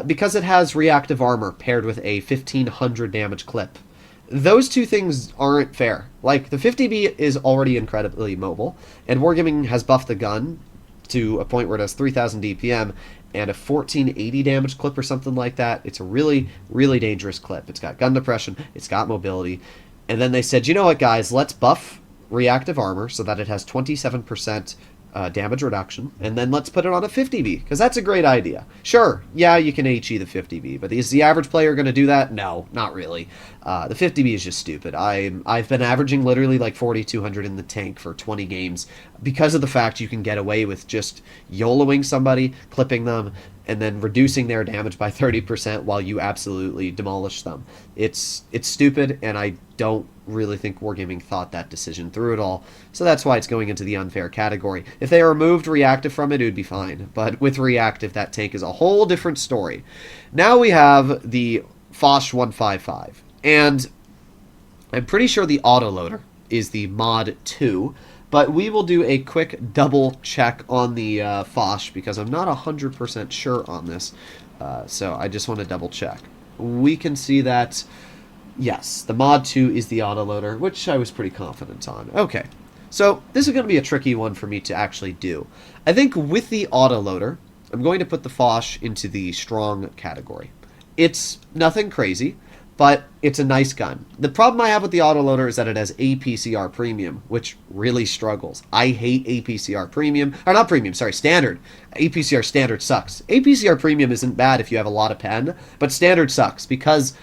Because it has reactive armor paired with a 1500 damage clip. Those two things aren't fair. Like, the 50B is already incredibly mobile, and Wargaming has buffed the gun to a point where it has 3000 DPM and a 1480 damage clip or something like that. It's a really, really dangerous clip. It's got gun depression, it's got mobility, and then they said, you know what, guys, let's buff reactive armor so that it has 27% damage reduction, and then let's put it on a 50B, because that's a great idea. Sure, yeah, you can HE the 50B, but is the average player going to do that? No, not really. The 50B is just stupid. I've been averaging literally like 4,200 in the tank for 20 games because of the fact you can get away with just YOLOing somebody, clipping them, and then reducing their damage by 30% while you absolutely demolish them. It's stupid, and I don't really think Wargaming thought that decision through at all. So that's why it's going into the unfair category. If they removed reactive from it, it would be fine. But with reactive, that tank is a whole different story. Now we have the Foch 155. And I'm pretty sure the autoloader is the mod 2. But we will do a quick double check on the Foch because I'm not 100% sure on this. So I just want to double check. We can see that, yes, the mod 2 is the autoloader, which I was pretty confident on. Okay, so this is going to be a tricky one for me to actually do. I think with the autoloader, I'm going to put the Foch into the strong category. It's nothing crazy, but it's a nice gun. The problem I have with the autoloader is that it has APCR premium, which really struggles. I hate APCR premium, or not premium, sorry, standard. APCR standard sucks. APCR premium isn't bad if you have a lot of pen, but standard sucks because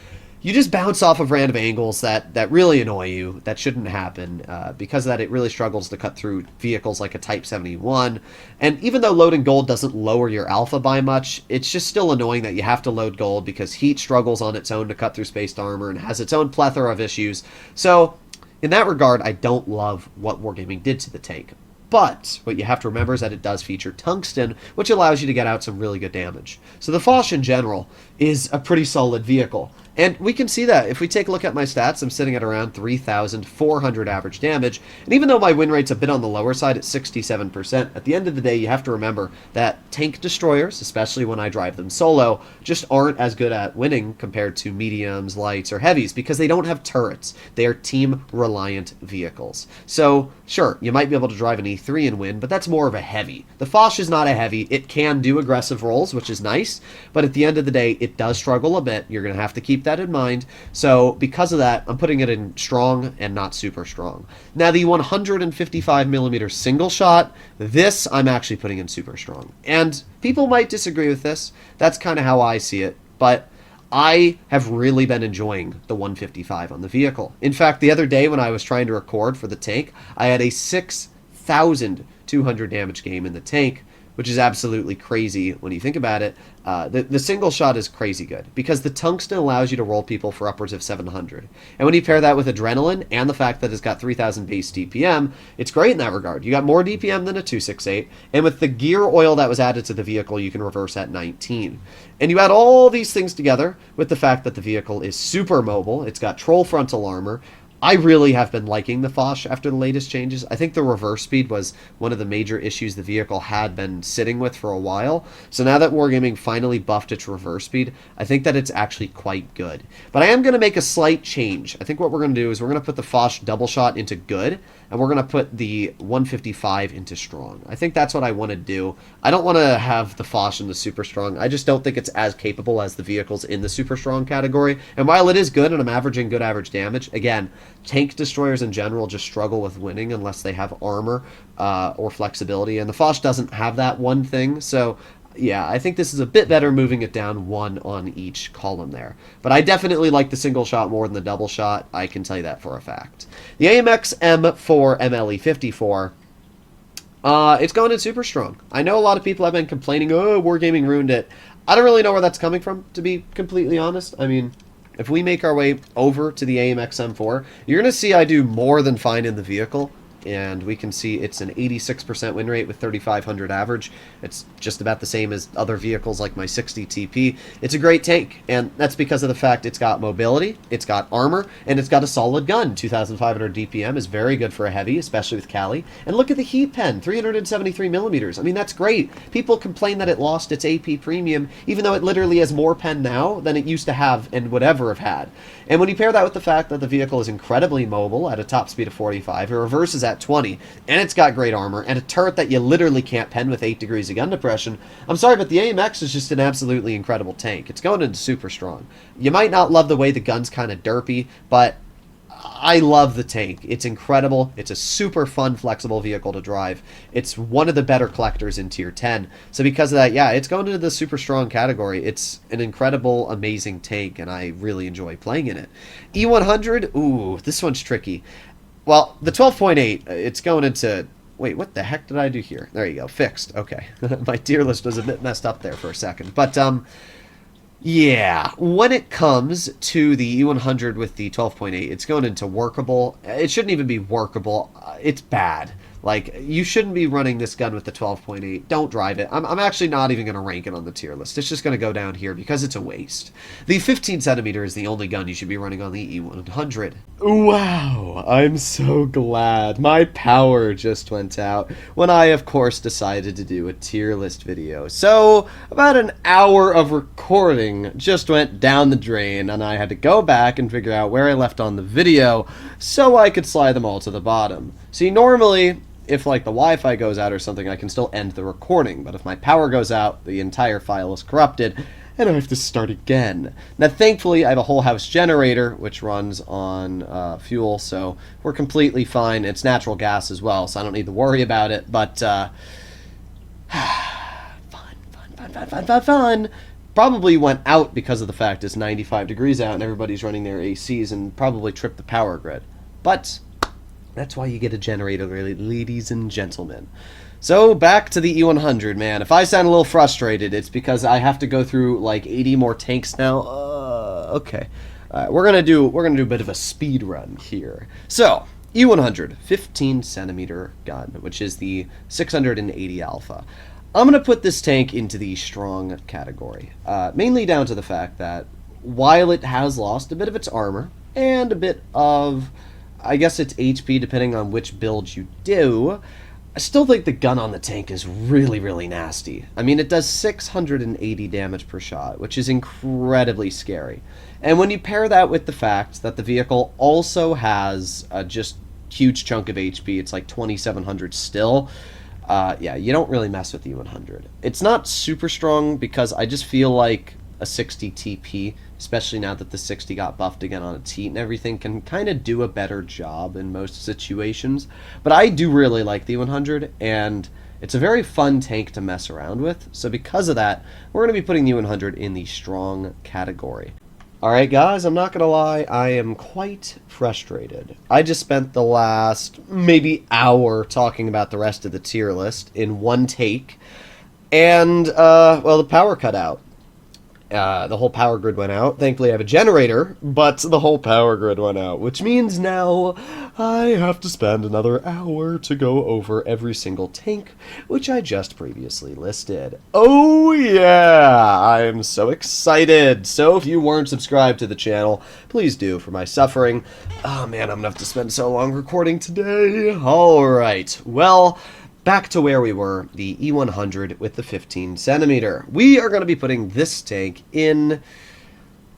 you just bounce off of random angles that really annoy you, that shouldn't happen. Because of that, it really struggles to cut through vehicles like a Type 71. And even though loading gold doesn't lower your alpha by much, it's just still annoying that you have to load gold because heat struggles on its own to cut through spaced armor and has its own plethora of issues. So, in that regard, I don't love what Wargaming did to the tank. But what you have to remember is that it does feature tungsten, which allows you to get out some really good damage. So the Foch in general is a pretty solid vehicle. And we can see that. If we take a look at my stats, I'm sitting at around 3,400 average damage. And even though my win rate's a bit on the lower side at 67%, at the end of the day, you have to remember that tank destroyers, especially when I drive them solo, just aren't as good at winning compared to mediums, lights, or heavies because they don't have turrets. They are team-reliant vehicles. So, sure, you might be able to drive an E3 and win, but that's more of a heavy. The Foch is not a heavy. It can do aggressive rolls, which is nice, but at the end of the day, it does struggle a bit. You're going to have to keep that in mind. So because of that, I'm putting it in strong and not super strong. Now the 155mm single shot, this I'm actually putting in super strong. And people might disagree with this. That's kind of how I see it. But I have really been enjoying the 155 on the vehicle. In fact, the other day when I was trying to record for the tank, I had a 6,200 damage game in the tank, which is absolutely crazy when you think about it. The single shot is crazy good because the tungsten allows you to roll people for upwards of 700. And when you pair that with adrenaline and the fact that it's got 3,000 base DPM, it's great in that regard. You got more DPM than a 268, and with the gear oil that was added to the vehicle, you can reverse at 19. And you add all these things together with the fact that the vehicle is super mobile, it's got troll frontal armor. I really have been liking the Foch after the latest changes. I think the reverse speed was one of the major issues the vehicle had been sitting with for a while. So now that Wargaming finally buffed its reverse speed, I think that it's actually quite good. But I am going to make a slight change. I think what we're going to do is we're going to put the Foch double shot into good, and we're going to put the 155 into strong. I think that's what I want to do. I don't want to have the Foch in the super strong. I just don't think it's as capable as the vehicles in the super strong category. And while it is good and I'm averaging good average damage, again, tank destroyers in general just struggle with winning unless they have armor or flexibility. And the Foch doesn't have that one thing, so yeah, I think this is a bit better moving it down one on each column there. But I definitely like the single shot more than the double shot. I can tell you that for a fact. The AMX M4 MLE 54. It's going in super strong. I know a lot of people have been complaining, oh, Wargaming ruined it. I don't really know where that's coming from, to be completely honest. I mean, if we make our way over to the AMX M4, you're going to see I do more than fine in the vehicle. And we can see it's an 86% win rate with 3,500 average. It's just about the same as other vehicles like my 60 TP. It's a great tank, and that's because of the fact it's got mobility, it's got armor, and it's got a solid gun. 2,500 DPM is very good for a heavy, especially with Cali. And look at the heat pen, 373 millimeters. I mean, that's great. People complain that it lost its AP premium, even though it literally has more pen now than it used to have and would ever have had. And when you pair that with the fact that the vehicle is incredibly mobile at a top speed of 45, it reverses at 20, and it's got great armor, and a turret that you literally can't pen with 8 degrees of gun depression, I'm sorry, but the AMX is just an absolutely incredible tank. It's going into super strong. You might not love the way the gun's kind of derpy, but I love the tank. It's incredible. It's a super fun, flexible vehicle to drive. It's one of the better collectors in Tier 10. So because of that, yeah, it's going into the super strong category. It's an incredible, amazing tank, and I really enjoy playing in it. E100, ooh, this one's tricky. Well, the 12.8, it's going into... Wait, what the heck did I do here? There you go, fixed. Okay. My tier list was a bit messed up there for a second. But, yeah, when it comes to the E100 with the 12.8, it's going into workable. It shouldn't even be workable. It's bad. Like, you shouldn't be running this gun with the 12.8. Don't drive it. I'm actually not even going to rank it on the tier list. It's just going to go down here because it's a waste. The 15 centimeter is the only gun you should be running on the E100. Wow, I'm so glad. My power just went out when I, of course, decided to do a tier list video. So, about an hour of recording just went down the drain, and I had to go back and figure out where I left on the video so I could slide them all to the bottom. See, normally, if like the Wi-Fi goes out or something, I can still end the recording, but if my power goes out, the entire file is corrupted, and I have to start again. Now, thankfully, I have a whole house generator, which runs on fuel, so we're completely fine. It's natural gas as well, so I don't need to worry about it, but, fun. Probably went out because of the fact it's 95 degrees out and everybody's running their ACs and probably tripped the power grid. But that's why you get a generator, ladies and gentlemen. So, back to the E100, man. If I sound a little frustrated, it's because I have to go through, like, 80 more tanks now. Okay. We're gonna do a bit of a speed run here. So, E100, 15 centimeter gun, which is the 680 Alpha. I'm gonna put this tank into the strong category, mainly down to the fact that while it has lost a bit of its armor and a bit of, I guess, its HP, depending on which build you do, I still think the gun on the tank is really, really nasty. I mean, it does 680 damage per shot, which is incredibly scary. And when you pair that with the fact that the vehicle also has a just huge chunk of HP, it's like 2,700 still, yeah, you don't really mess with the E100. It's not super strong because I just feel like a 60 TP, especially now that the 60 got buffed again on its heat and everything, can kind of do a better job in most situations. But I do really like the 100, and it's a very fun tank to mess around with. So because of that, we're going to be putting the 100 in the strong category. Alright guys, I'm not going to lie, I am quite frustrated. I just spent the last maybe hour talking about the rest of the tier list in one take, and, well, the power cut out. The whole power grid went out. Thankfully, I have a generator, but the whole power grid went out, which means now I have to spend another hour to go over every single tank, which I just previously listed. Oh yeah, I am so excited. So if you weren't subscribed to the channel, please do for my suffering. Oh man, I'm gonna have to spend so long recording today. Alright, well, back to where we were, the E100 with the 15 centimeter. We are going to be putting this tank in,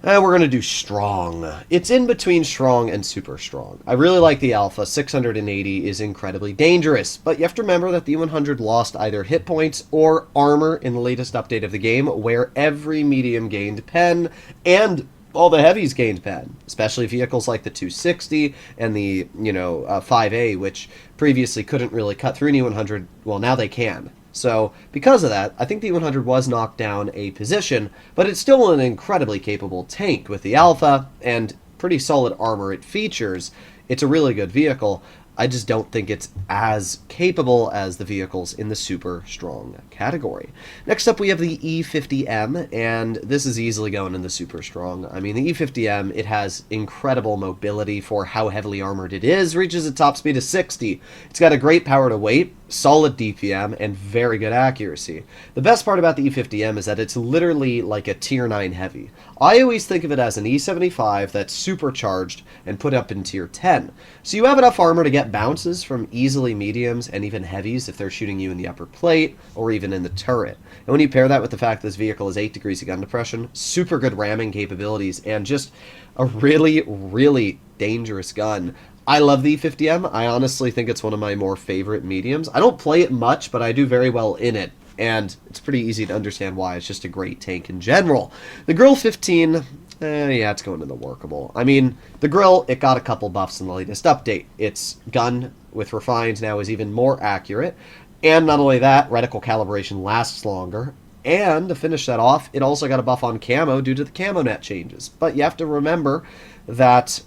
we're going to do strong. It's in between strong and super strong. I really like the Alpha. 680 is incredibly dangerous, but you have to remember that the E100 lost either hit points or armor in the latest update of the game, where every medium gained pen and all the heavies gained pen, especially vehicles like the 260 and the, 5A, which previously couldn't really cut through an E100. Well, now they can. So, because of that, I think the E100 was knocked down a position, but it's still an incredibly capable tank with the Alpha and pretty solid armor it features. It's a really good vehicle. I just don't think it's as capable as the vehicles in the super strong category. Next up, we have the E50M, and this is easily going in the super strong. I mean, the E50M, it has incredible mobility for how heavily armored it is, reaches a top speed of 60. It's got a great power to weight, solid DPM, and very good accuracy. The best part about the E50M is that it's literally like a tier 9 heavy. I always think of it as an E75 that's supercharged and put up in tier 10. So you have enough armor to get bounces from easily mediums and even heavies if they're shooting you in the upper plate or even in the turret. And when you pair that with the fact this vehicle is 8 degrees of gun depression, super good ramming capabilities, and just a really, really dangerous gun, I love the E50M. I honestly think it's one of my more favorite mediums. I don't play it much, but I do very well in it, and it's pretty easy to understand why. It's just a great tank in general. The Grill 15, yeah, it's going to the workable. I mean, the Grill, it got a couple buffs in the latest update. Its gun with Refined now is even more accurate, and not only that, reticle calibration lasts longer. And to finish that off, it also got a buff on camo due to the camo net changes. But you have to remember that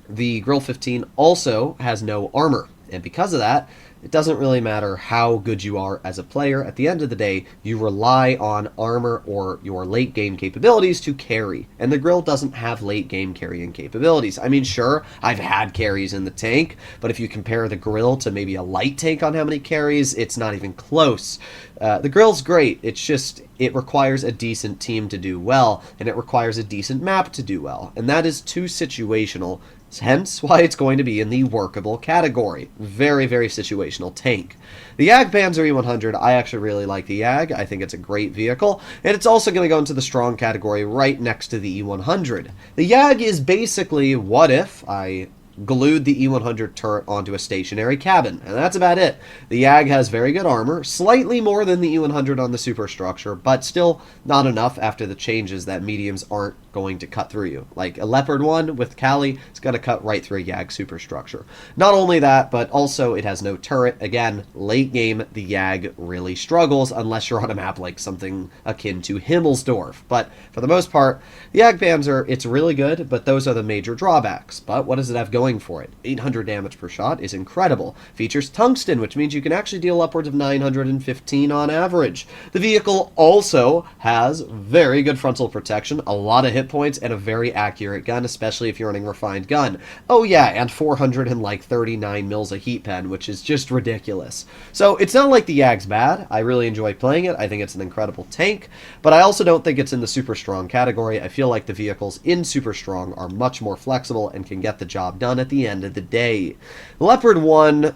the Grill 15 also has no armor, and because of that, it doesn't really matter how good you are as a player. At the end of the day, you rely on armor or your late game capabilities to carry, and the Grill doesn't have late game carrying capabilities. I mean, sure, I've had carries in the tank, but if you compare the Grill to maybe a light tank on how many carries, it's not even close. The Grill's great, it's just, it requires a decent team to do well, and it requires a decent map to do well, and that is too situational. Hence why it's going to be in the workable category. Very, very situational tank. The YAG Panzer E100, I actually really like the YAG. I think it's a great vehicle. And it's also going to go into the strong category right next to the E100. The YAG is basically what if I glued the E100 turret onto a stationary cabin, and that's about it. The YAG has very good armor, slightly more than the E100 on the superstructure, but still not enough after the changes that mediums aren't going to cut through you. Like a Leopard 1 with Cali, it's going to cut right through a YAG superstructure. Not only that, but also it has no turret. Again, late game, the YAG really struggles unless you're on a map like something akin to Himmelsdorf. But for the most part, the YAG Panzer, it's really good, but those are the major drawbacks. But what does it have going for it? 800 damage per shot is incredible. Features tungsten, which means you can actually deal upwards of 915 on average. The vehicle also has very good frontal protection, a lot of hit points, and a very accurate gun, especially if you're running refined gun. Oh yeah, and 439 mils of heat pen, which is just ridiculous. So it's not like the YAG's bad. I really enjoy playing it. I think it's an incredible tank, but I also don't think it's in the super strong category. I feel like the vehicles in super strong are much more flexible and can get the job done at the end of the day. Leopard 1,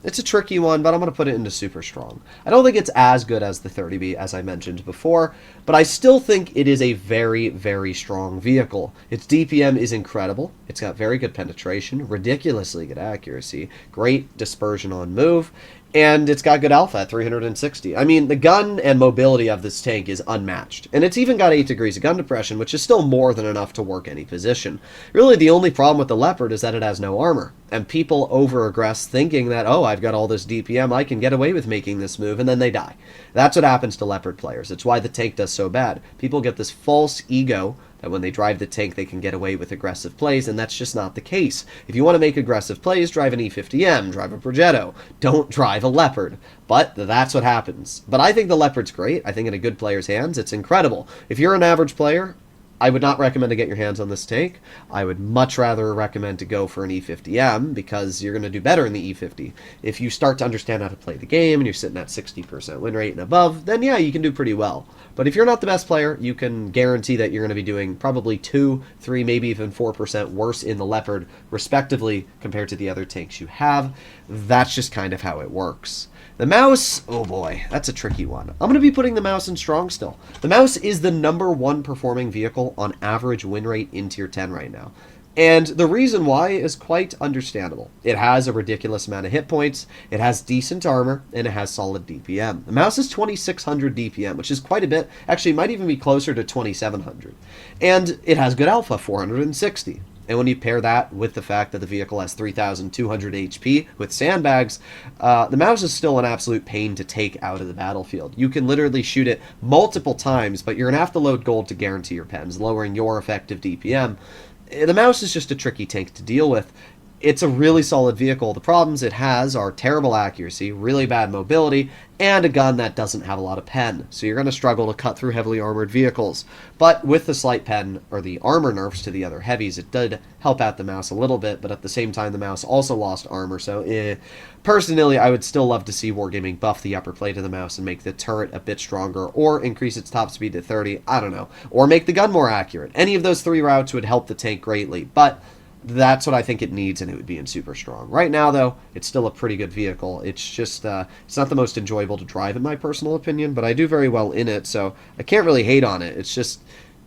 it's a tricky one, but I'm going to put it into super strong. I don't think it's as good as the 30B, as I mentioned before, but I still think it is a very, very strong vehicle. Its DPM is incredible. It's got very good penetration, ridiculously good accuracy, great dispersion on move, and it's got good alpha at 360. I mean, the gun and mobility of this tank is unmatched. And it's even got 8 degrees of gun depression, which is still more than enough to work any position. Really, the only problem with the Leopard is that it has no armor. And people over-aggress thinking that, oh, I've got all this DPM, I can get away with making this move, and then they die. That's what happens to Leopard players. It's why the tank does so bad. People get this false ego that when they drive the tank, they can get away with aggressive plays, and that's just not the case. If you want to make aggressive plays, drive an E50M, drive a Progetto. Don't drive a Leopard. But that's what happens. But I think the Leopard's great. I think in a good player's hands, it's incredible. If you're an average player, I would not recommend to get your hands on this tank. I would much rather recommend to go for an E50M because you're going to do better in the E50. If you start to understand how to play the game and you're sitting at 60% win rate and above, then yeah, you can do pretty well. But if you're not the best player, you can guarantee that you're going to be doing probably 2, 3, maybe even 4% worse in the Leopard, respectively, compared to the other tanks you have. That's just kind of how it works. The mouse, oh boy, that's a tricky one. I'm going to be putting the mouse in strong still. The mouse is the #1 performing vehicle on average win rate in tier 10 right now. And the reason why is quite understandable. It has a ridiculous amount of hit points, it has decent armor, and it has solid DPM. The mouse is 2600 DPM, which is quite a bit. Actually, it might even be closer to 2700. And it has good alpha, 460. And when you pair that with the fact that the vehicle has 3,200 HP with sandbags, the mouse is still an absolute pain to take out of the battlefield. You can literally shoot it multiple times, but you're going to have to load gold to guarantee your pens, lowering your effective DPM. The mouse is just a tricky tank to deal with. it's a really solid vehicle. The problems it has are terrible accuracy, really bad mobility, and a gun that doesn't have a lot of pen. So you're going to struggle to cut through heavily armored vehicles. But with the slight pen, or the armor nerfs to the other heavies, it did help out the mouse a little bit, but at the same time the mouse also lost armor. So personally, I would still love to see Wargaming buff the upper plate of the mouse and make the turret a bit stronger, or increase its top speed to 30, I don't know. Or make the gun more accurate. Any of those three routes would help the tank greatly, but that's what I think it needs, and it would be in super strong. Right now, though, it's still a pretty good vehicle. It's just, it's not the most enjoyable to drive, in my personal opinion, but I do very well in it, so I can't really hate on it. It's just,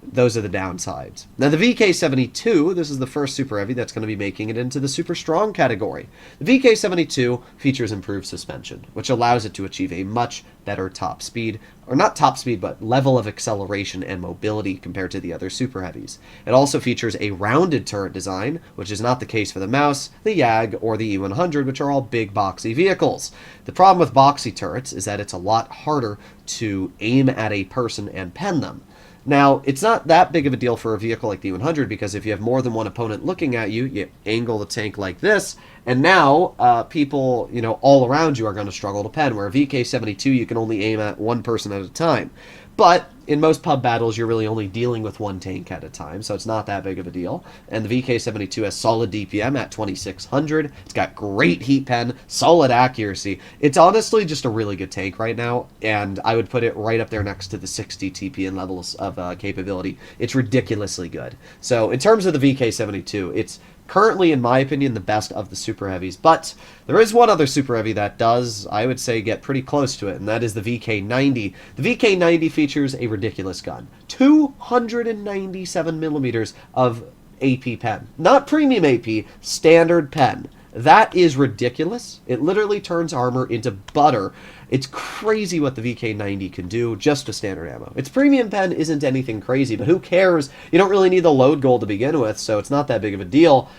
those are the downsides. Now, the VK72, this is the first Super Heavy that's going to be making it into the Super Strong category. The VK72 features improved suspension, which allows it to achieve a much better top speed, or not top speed, but level of acceleration and mobility compared to the other Super Heavies. It also features a rounded turret design, which is not the case for the Mouse, the YAG, or the E100, which are all big boxy vehicles. The problem with boxy turrets is that it's a lot harder to aim at a person and pen them. Now, it's not that big of a deal for a vehicle like the 100, because if you have more than one opponent looking at you, you angle the tank like this, and now people, all around you are going to struggle to pen, where a VK72 you can only aim at one person at a time. But in most pub battles, you're really only dealing with one tank at a time, so it's not that big of a deal. And the VK72 has solid DPM at 2600. It's got great heat pen, solid accuracy. It's honestly just a really good tank right now, and I would put it right up there next to the 60 TPM levels of capability. It's ridiculously good. So in terms of the VK72, it's currently, in my opinion, the best of the Super Heavies, but there is one other Super Heavy that does, I would say, get pretty close to it, and that is the VK90. The VK90 features a ridiculous gun. 297 millimeters of AP pen. Not premium AP, standard pen. That is ridiculous. It literally turns armor into butter. It's crazy what the VK90 can do just with standard ammo. Its premium pen isn't anything crazy, but who cares? You don't really need the load goal to begin with, so it's not that big of a deal.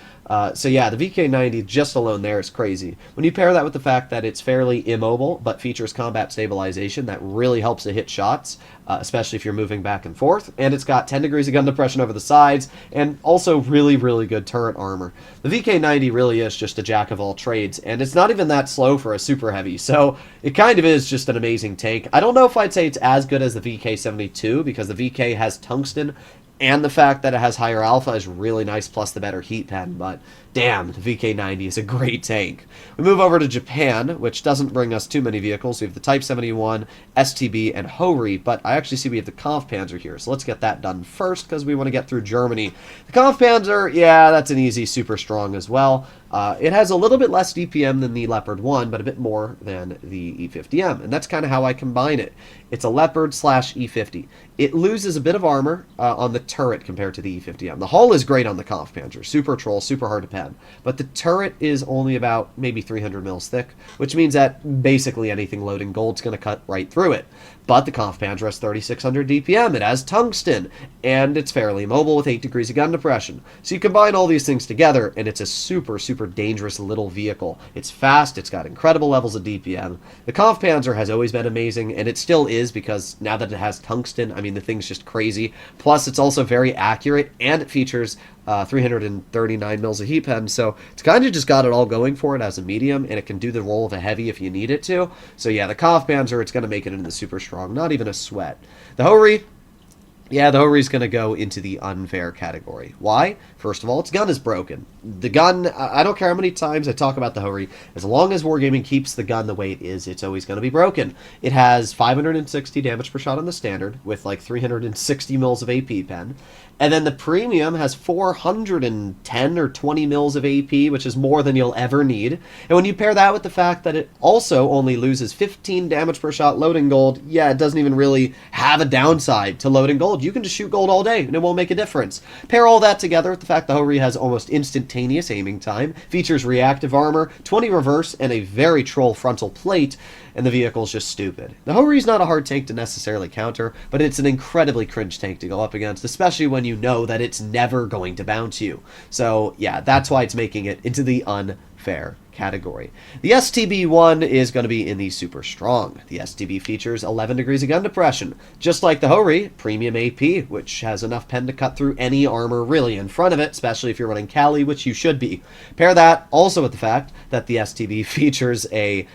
So yeah, the VK90 just alone there is crazy. When you pair that with the fact that it's fairly immobile, but features combat stabilization that really helps it hit shots, especially if you're moving back and forth, and it's got 10 degrees of gun depression over the sides, and also really, really good turret armor. The VK90 really is just a jack of all trades, and it's not even that slow for a Super Heavy, so it kind of is just an amazing tank. I don't know if I'd say it's as good as the VK72, because the VK has tungsten, and the fact that it has higher alpha is really nice, plus the better heat pen, but damn, the VK90 is a great tank. We move over to Japan, which doesn't bring us too many vehicles. We have the Type 71, STB, and Hori, but I actually see we have the Kampfpanzer here, so let's get that done first, because we want to get through Germany. The Kampfpanzer, yeah, that's an easy super strong as well. It has a little bit less DPM than the Leopard 1, but a bit more than the E50M, and that's kind of how I combine it. It's a Leopard slash E50. It loses a bit of armor on the turret compared to the E50M. The hull is great on the Kampfpanzer, super troll, super hard to pen, but the turret is only about maybe 300 mils thick, which means that basically anything loading gold's going to cut right through it. But the Kampfpanzer has 3600 DPM, it has tungsten, and it's fairly mobile with 8 degrees of gun depression. So you combine all these things together, and it's a super, super dangerous little vehicle. It's fast, it's got incredible levels of DPM. The Kampfpanzer has always been amazing, and it still is, because now that it has tungsten, I mean, the thing's just crazy. Plus, it's also very accurate, and it features 339 mils of heat pen, so it's kind of just got it all going for it as a medium, and it can do the role of a heavy if you need it to. So yeah, the Kampfpanzer, it's going to make it into the super strong, not even a sweat. The Hori, yeah, the Hori's going to go into the unfair category. Why? First of all, its gun is broken. The gun, I don't care how many times I talk about the Hori, as long as Wargaming keeps the gun the way it is, it's always going to be broken. It has 560 damage per shot on the standard, with like 360 mils of AP pen. And then the premium has 410 or 20 mils of AP, which is more than you'll ever need. And when you pair that with the fact that it also only loses 15 damage per shot loading gold, yeah, it doesn't even really have a downside to loading gold. You can just shoot gold all day, and it won't make a difference. Pair all that together with the fact the Hori has almost instantaneous aiming time, features reactive armor, 20 reverse, and a very troll frontal plate, and the vehicle's just stupid. The Hori's not a hard tank to necessarily counter, but it's an incredibly cringe tank to go up against, especially when you know that it's never going to bounce you. So yeah, that's why it's making it into the unfair fair category. The STB-1 is going to be in the super strong. The STB features 11 degrees of gun depression, just like the Hori premium AP, which has enough pen to cut through any armor really in front of it, especially if you're running Kali, which you should be. Pair that also with the fact that the STB features a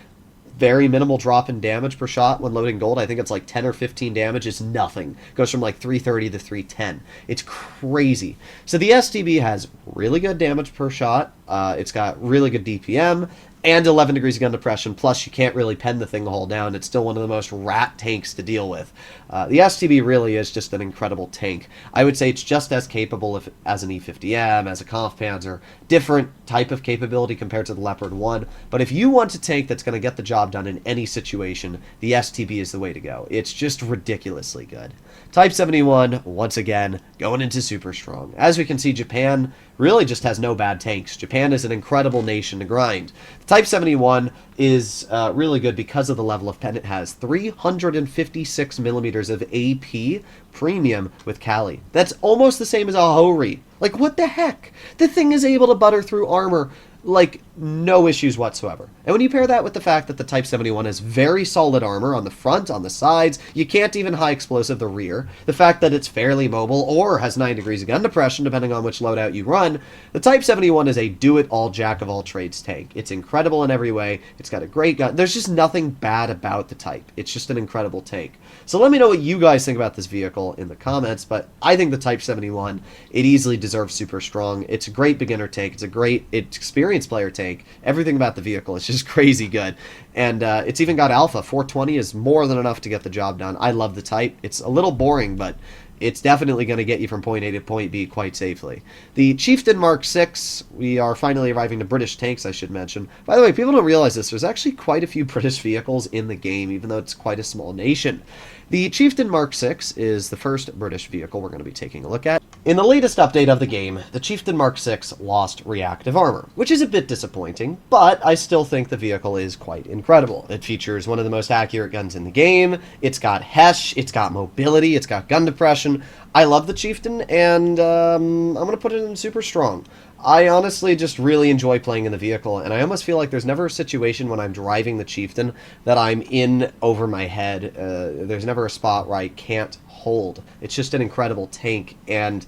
very minimal drop in damage per shot when loading gold. I think it's like 10 or 15 damage. It's nothing. Goes from like 330 to 310. It's crazy. So the STB has really good damage per shot. It's got really good DPM and 11 degrees of gun depression. Plus, you can't really pen the thing the whole down. It's still one of the most rat tanks to deal with. The STB really is just an incredible tank. I would say it's just as capable as an E50M, as a Kampfpanzer, different type of capability compared to the Leopard 1. But if you want a tank that's going to get the job done in any situation, the STB is the way to go. It's just ridiculously good. Type 71, once again, going into super strong. As we can see, Japan really just has no bad tanks. Japan is an incredible nation to grind. The Type 71 is really good because of the level of pen it has. 356 millimeters of AP premium with Kali. That's almost the same as a Hori. Like, what the heck? The thing is able to butter through armor like no issues whatsoever. And when you pair that with the fact that the Type 71 has very solid armor on the front, on the sides, you can't even high explosive the rear, the fact that it's fairly mobile or has 9 degrees of gun depression depending on which loadout you run, the Type 71 is a do-it-all jack-of-all-trades tank. It's incredible in every way. It's got a great gun. There's just nothing bad about the Type. It's just an incredible tank. So let me know what you guys think about this vehicle in the comments, but I think the Type 71, it easily deserves super strong. It's a great beginner tank. It's a great experienced player tank. Everything about the vehicle is just crazy good. And it's even got alpha. 420 is more than enough to get the job done. I love the Type. It's a little boring, but it's definitely going to get you from point A to point B quite safely. The Chieftain Mark 6, we are finally arriving to British tanks, I should mention. By the way, people don't realize this. There's actually quite a few British vehicles in the game, even though it's quite a small nation. The Chieftain Mark 6 is the first British vehicle we're going to be taking a look at. In the latest update of the game, the Chieftain Mark 6 lost reactive armor, which is a bit disappointing, but I still think the vehicle is quite incredible. It features one of the most accurate guns in the game, it's got HESH, it's got mobility, it's got gun depression. I love the Chieftain, and I'm going to put it in super strong. I honestly just really enjoy playing in the vehicle, and I almost feel like there's never a situation when I'm driving the Chieftain that I'm in over my head. There's never a spot where I can't hold. It's just an incredible tank, and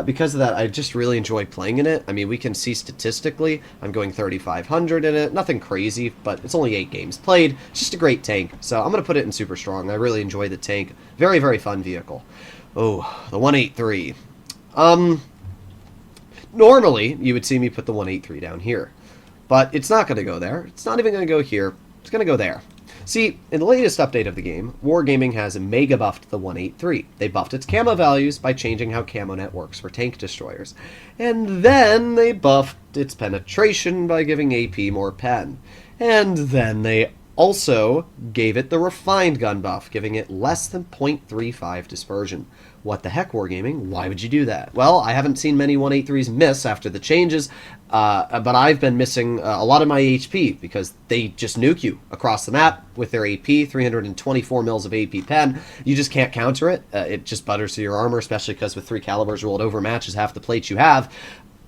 because of that, I just really enjoy playing in it. I mean, we can see statistically, I'm going 3,500 in it. Nothing crazy, but it's only 8 games played. It's just a great tank, so I'm going to put it in super strong. I really enjoy the tank. Very, very fun vehicle. Oh, the 183. Normally, you would see me put the 183 down here, but it's not going to go there. It's not even going to go here. It's going to go there. See, in the latest update of the game, Wargaming has mega buffed the 183. They buffed its camo values by changing how CamoNet works for tank destroyers. And then they buffed its penetration by giving AP more pen. And then they also gave it the refined gun buff, giving it less than 0.35 dispersion. What the heck, Wargaming? Why would you do that? Well, I haven't seen many 183s miss after the changes, but I've been missing a lot of my HP because they just nuke you across the map with their AP, 324 mils of AP pen. You just can't counter it. It just butters through your armor, especially because with 3 calibers rolled over matches half the plates you have.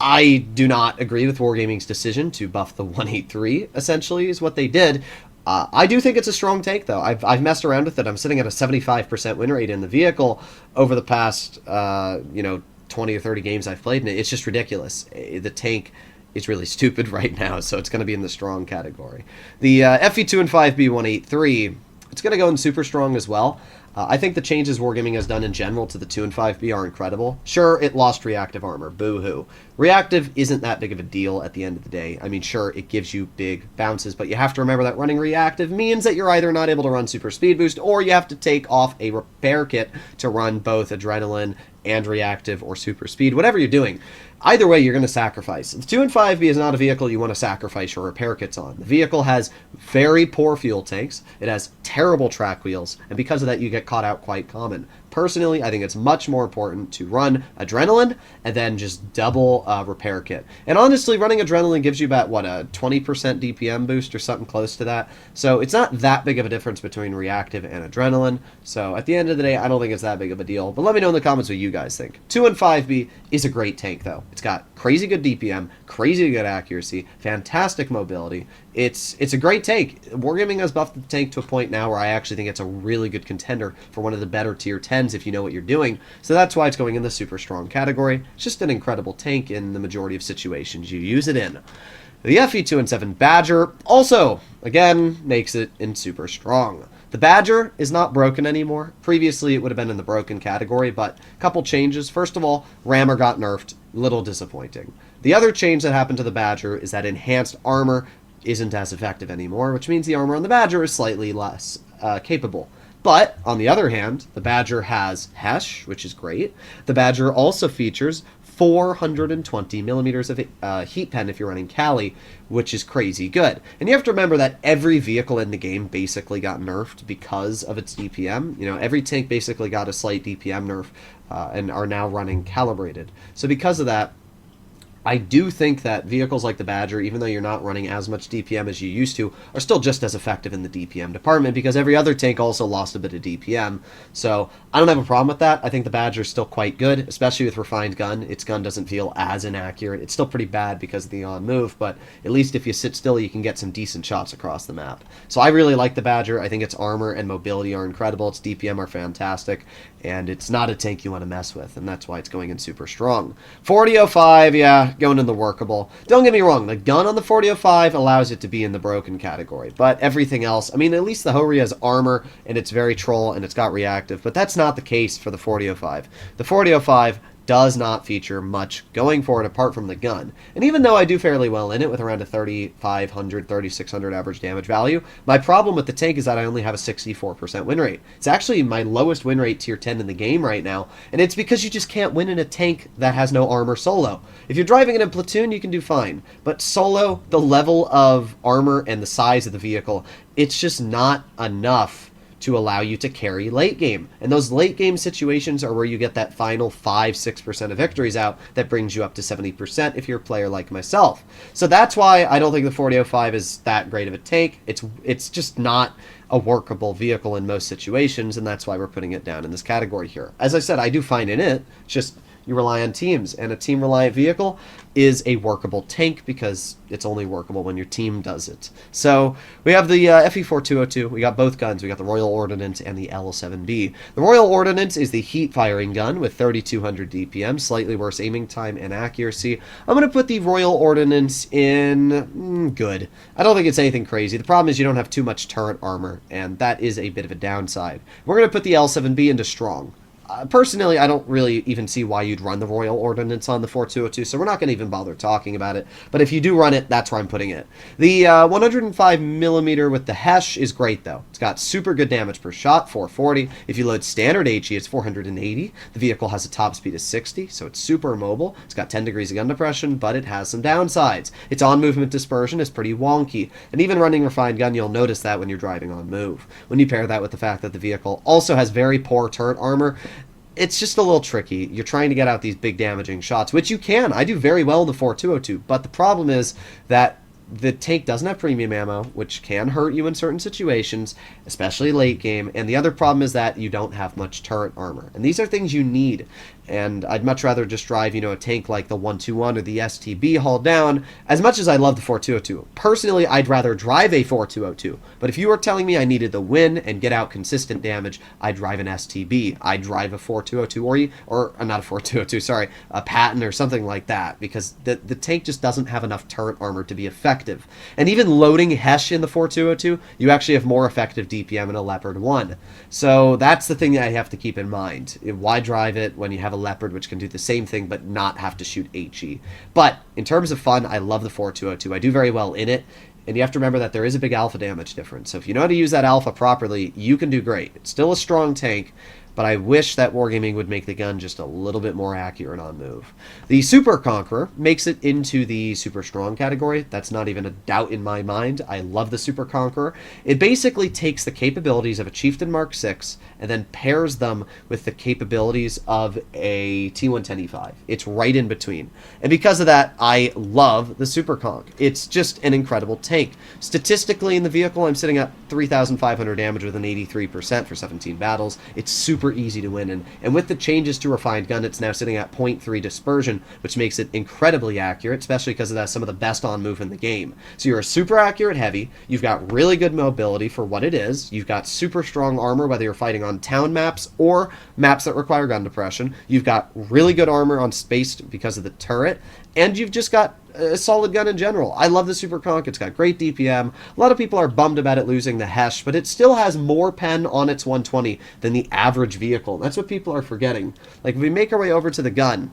I do not agree with Wargaming's decision to buff the 183, essentially, is what they did. I do think it's a strong tank, though. I've messed around with it. I'm sitting at a 75% win rate in the vehicle over the past, 20 or 30 games I've played in it. It's just ridiculous. The tank is really stupid right now, so it's going to be in the strong category. The FE2 and 5B 183, it's going to go in super strong as well. I think the changes Wargaming has done in general to the 2 and 5B are incredible. Sure, it lost reactive armor. Boo-hoo. Reactive isn't that big of a deal at the end of the day. I mean, sure, it gives you big bounces, but you have to remember that running reactive means that you're either not able to run super speed boost, or you have to take off a repair kit to run both adrenaline and reactive or super speed, whatever you're doing. Either way, you're going to sacrifice. The 2 and 5B is not a vehicle you want to sacrifice your repair kits on. The vehicle has very poor fuel tanks, it has terrible track wheels, and because of that, you get caught out quite common. Personally, I think it's much more important to run adrenaline and then just double repair kit. And honestly, running adrenaline gives you about, what, a 20% DPM boost or something close to that. So it's not that big of a difference between reactive and adrenaline. So at the end of the day, I don't think it's that big of a deal. But let me know in the comments what you guys think. 2 and 5B is a great tank, though. It's got crazy good DPM, crazy good accuracy, fantastic mobility. It's a great tank. Wargaming has buffed the tank to a point now where I actually think it's a really good contender for one of the better tier 10s if you know what you're doing. So that's why it's going in the super strong category. It's just an incredible tank in the majority of situations you use it in. The FE217 Badger also, again, makes it in super strong. The Badger is not broken anymore. Previously, it would have been in the broken category, but a couple changes. First of all, Rammer got nerfed. Little disappointing. The other change that happened to the Badger is that enhanced armor isn't as effective anymore, which means the armor on the Badger is slightly less capable. But, on the other hand, the Badger has Hesh, which is great. The Badger also features 420 millimeters of heat pen if you're running Cali, which is crazy good. And you have to remember that every vehicle in the game basically got nerfed because of its DPM. You know, every tank basically got a slight DPM nerf and are now running calibrated. So because of that, I do think that vehicles like the Badger, even though you're not running as much DPM as you used to, are still just as effective in the DPM department because every other tank also lost a bit of DPM. So I don't have a problem with that. I think the Badger is still quite good, especially with refined gun. Its gun doesn't feel as inaccurate. It's still pretty bad because of the on-move, but at least if you sit still, you can get some decent shots across the map. So I really like the Badger. I think its armor and mobility are incredible. Its DPM are fantastic, and it's not a tank you want to mess with, and that's why it's going in super strong. 4005, yeah, going in the workable. Don't get me wrong, the gun on the 4005 allows it to be in the broken category, but everything else, I mean, at least the Hori has armor, and it's very troll, and it's got reactive, but that's not the case for the 4005. The 4005 does not feature much going for it apart from the gun. And even though I do fairly well in it with around a 3,500, 3,600 average damage value, my problem with the tank is that I only have a 64% win rate. It's actually my lowest win rate tier 10 in the game right now, and it's because you just can't win in a tank that has no armor solo. If you're driving in a platoon, you can do fine, but solo, the level of armor and the size of the vehicle, it's just not enough to allow you to carry late game. And those late game situations are where you get that final 5-6% of victories out that brings you up to 70% if you're a player like myself. So that's why I don't think the 4005 is that great of a tank. It's just not a workable vehicle in most situations, and that's why we're putting it down in this category here. As I said, I do fine in it, just you rely on teams, and a team-reliant vehicle is a workable tank because it's only workable when your team does it. So we have the FE4202, we got both guns, we got the Royal Ordnance and the L7B. The Royal Ordnance is the heat-firing gun with 3,200 DPM, slightly worse aiming time and accuracy. I'm going to put the Royal Ordnance in good. I don't think it's anything crazy. The problem is you don't have too much turret armor, and that is a bit of a downside. We're going to put the L7B into strong. Personally, I don't really even see why you'd run the Royal Ordnance on the 4202, so we're not going to even bother talking about it. But if you do run it, that's where I'm putting it. The 105mm with the Hesh is great, though. It's got super good damage per shot, 440. If you load standard HE, it's 480. The vehicle has a top speed of 60, so it's super mobile. It's got 10 degrees of gun depression, but it has some downsides. Its on-movement dispersion is pretty wonky, and even running refined gun, you'll notice that when you're driving on move. When you pair that with the fact that the vehicle also has very poor turret armor, it's just a little tricky. You're trying to get out these big damaging shots, which you can. I do very well in the 4202, but the problem is that the tank doesn't have premium ammo, which can hurt you in certain situations, especially late game, and the other problem is that you don't have much turret armor. And these are things you need, and I'd much rather just drive, you know, a tank like the 121 or the STB hauled down, as much as I love the 4202. Personally, I'd rather drive a 4202, but if you were telling me I needed the win and get out consistent damage, I'd drive an STB. I'd drive a 4202 or not a 4202, sorry, a Patton or something like that, because the tank just doesn't have enough turret armor to be effective. And even loading Hesh in the 4202, you actually have more effective DPM in a Leopard 1. So that's the thing that I have to keep in mind. Why drive it when you have a Leopard which can do the same thing but not have to shoot HE? But in terms of fun, I love the 4202. I do very well in it. And you have to remember that there is a big alpha damage difference. So if you know how to use that alpha properly, you can do great. It's still a strong tank, but I wish that Wargaming would make the gun just a little bit more accurate on move. The Super Conqueror makes it into the super strong category. That's not even a doubt in my mind. I love the Super Conqueror. It basically takes the capabilities of a Chieftain Mark 6 and then pairs them with the capabilities of a T110E5. It's right in between. And because of that, I love the Super Conq. It's just an incredible tank. Statistically in the vehicle, I'm sitting at 3,500 damage with an 83% for 17 battles. It's super super easy to win in. And with the changes to Refined Gun, it's now sitting at 0.3 dispersion, which makes it incredibly accurate, especially because it has some of the best on move in the game. So you're a super accurate heavy, you've got really good mobility for what it is, you've got super strong armor, whether you're fighting on town maps or maps that require gun depression, you've got really good armor on space because of the turret, and you've just got a solid gun in general. I love the Super Conch. It's got great DPM. A lot of people are bummed about it losing the Hesh, but it still has more pen on its 120 than the average vehicle. That's what people are forgetting. Like, if we make our way over to the gun,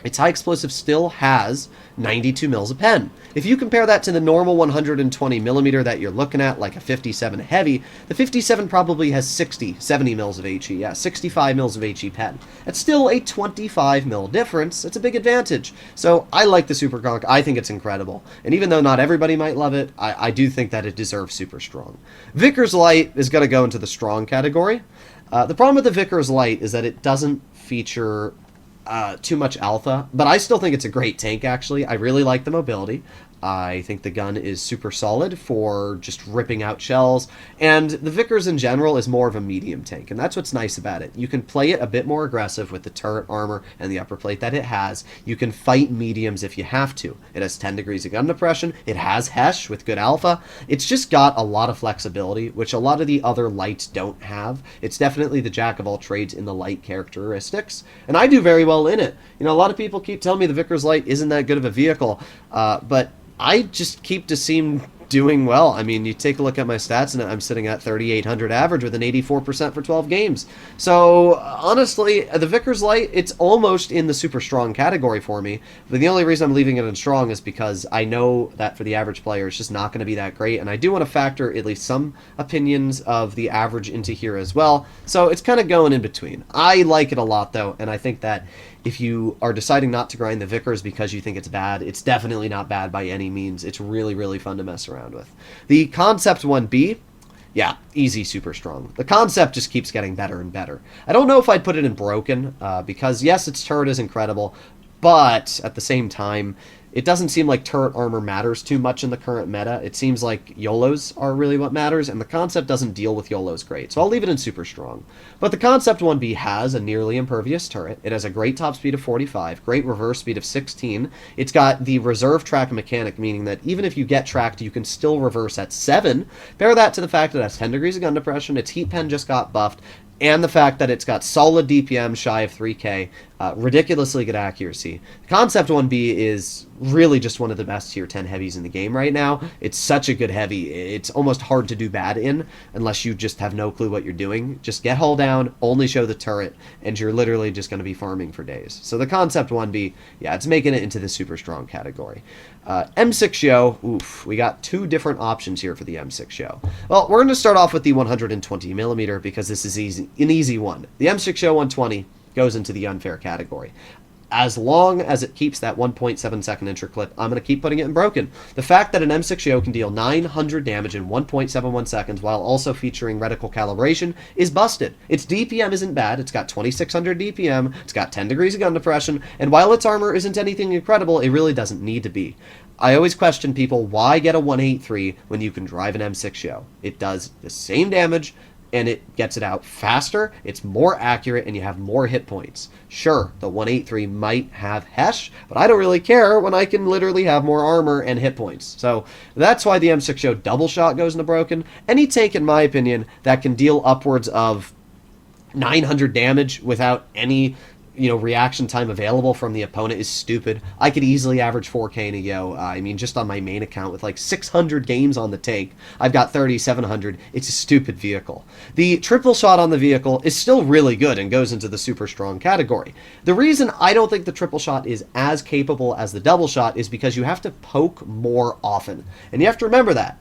its high explosive still has 92 mils of pen. If you compare that to the normal 120 millimeter that you're looking at, like a 57 heavy, the 57 probably has 60, 70 mils of HE. Yeah, 65 mils of HE pen. That's still a 25 mil difference. It's a big advantage. So I like the Super Conch. I think it's incredible. And even though not everybody might love it, I do think that it deserves super strong. Vickers Light is going to go into the strong category. The problem with the Vickers Light is that it doesn't feature too much alpha, but I still think it's a great tank, actually. I really like the mobility. I think the gun is super solid for just ripping out shells, and the Vickers in general is more of a medium tank, and that's what's nice about it. You can play it a bit more aggressive with the turret armor and the upper plate that it has. You can fight mediums if you have to. It has 10 degrees of gun depression. It has Hesh with good alpha. It's just got a lot of flexibility, which a lot of the other lights don't have. It's definitely the jack of all trades in the light characteristics, and I do very well in it. You know, a lot of people keep telling me the Vickers Light isn't that good of a vehicle, but I just keep to seem doing well. I mean, you take a look at my stats, and I'm sitting at 3,800 average with an 84% for 12 games. So, honestly, the Vickers Light, it's almost in the super strong category for me. But the only reason I'm leaving it in strong is because I know that for the average player, it's just not going to be that great. And I do want to factor at least some opinions of the average into here as well. So, it's kind of going in between. I like it a lot, though, and I think that if you are deciding not to grind the Vickers because you think it's bad, it's definitely not bad by any means. It's really, really fun to mess around with. The Concept 1B, yeah, easy, super strong. The Concept just keeps getting better and better. I don't know if I'd put it in broken, because yes, its turret is incredible, but at the same time, it doesn't seem like turret armor matters too much in the current meta. It seems like YOLOs are really what matters, and the Concept doesn't deal with YOLOs great, so I'll leave it in super strong. But the Concept 1B has a nearly impervious turret. It has a great top speed of 45, great reverse speed of 16. It's got the reserve track mechanic, meaning that even if you get tracked, you can still reverse at 7. Pair that to the fact that it has 10 degrees of gun depression, its heat pen just got buffed, and the fact that it's got solid DPM shy of 3K, ridiculously good accuracy. Concept 1B is really just one of the best tier 10 heavies in the game right now. It's such a good heavy. It's almost hard to do bad in unless you just have no clue what you're doing. Just get hull down, only show the turret, and you're literally just going to be farming for days. So the Concept 1B, yeah, it's making it into the super strong category. M6 Yo, oof, we got two different options here for the M6 Yo. Well, we're going to start off with the 120mm because this is an easy one. The M6 Yo 120 goes into the unfair category. As long as it keeps that 1.7 second intro clip, I'm going to keep putting it in broken. The fact that an M6 Yo can deal 900 damage in 1.71 seconds while also featuring reticle calibration is busted. Its DPM isn't bad. It's got 2600 DPM, it's got 10 degrees of gun depression, and while its armor isn't anything incredible, it really doesn't need to be. I always question people, why get a 183 when you can drive an M6 Yo? It does the same damage, and it gets it out faster, it's more accurate, and you have more hit points. Sure, the 183 might have Hesh, but I don't really care when I can literally have more armor and hit points. So that's why the M6 Yo double shot goes into broken. Any tank, in my opinion, that can deal upwards of 900 damage without any reaction time available from the opponent is stupid. I could easily average 4K in a Yo. I mean, just on my main account with like 600 games on the tank, I've got 3,700. It's a stupid vehicle. The triple shot on the vehicle is still really good and goes into the super strong category. The reason I don't think the triple shot is as capable as the double shot is because you have to poke more often. And you have to remember that.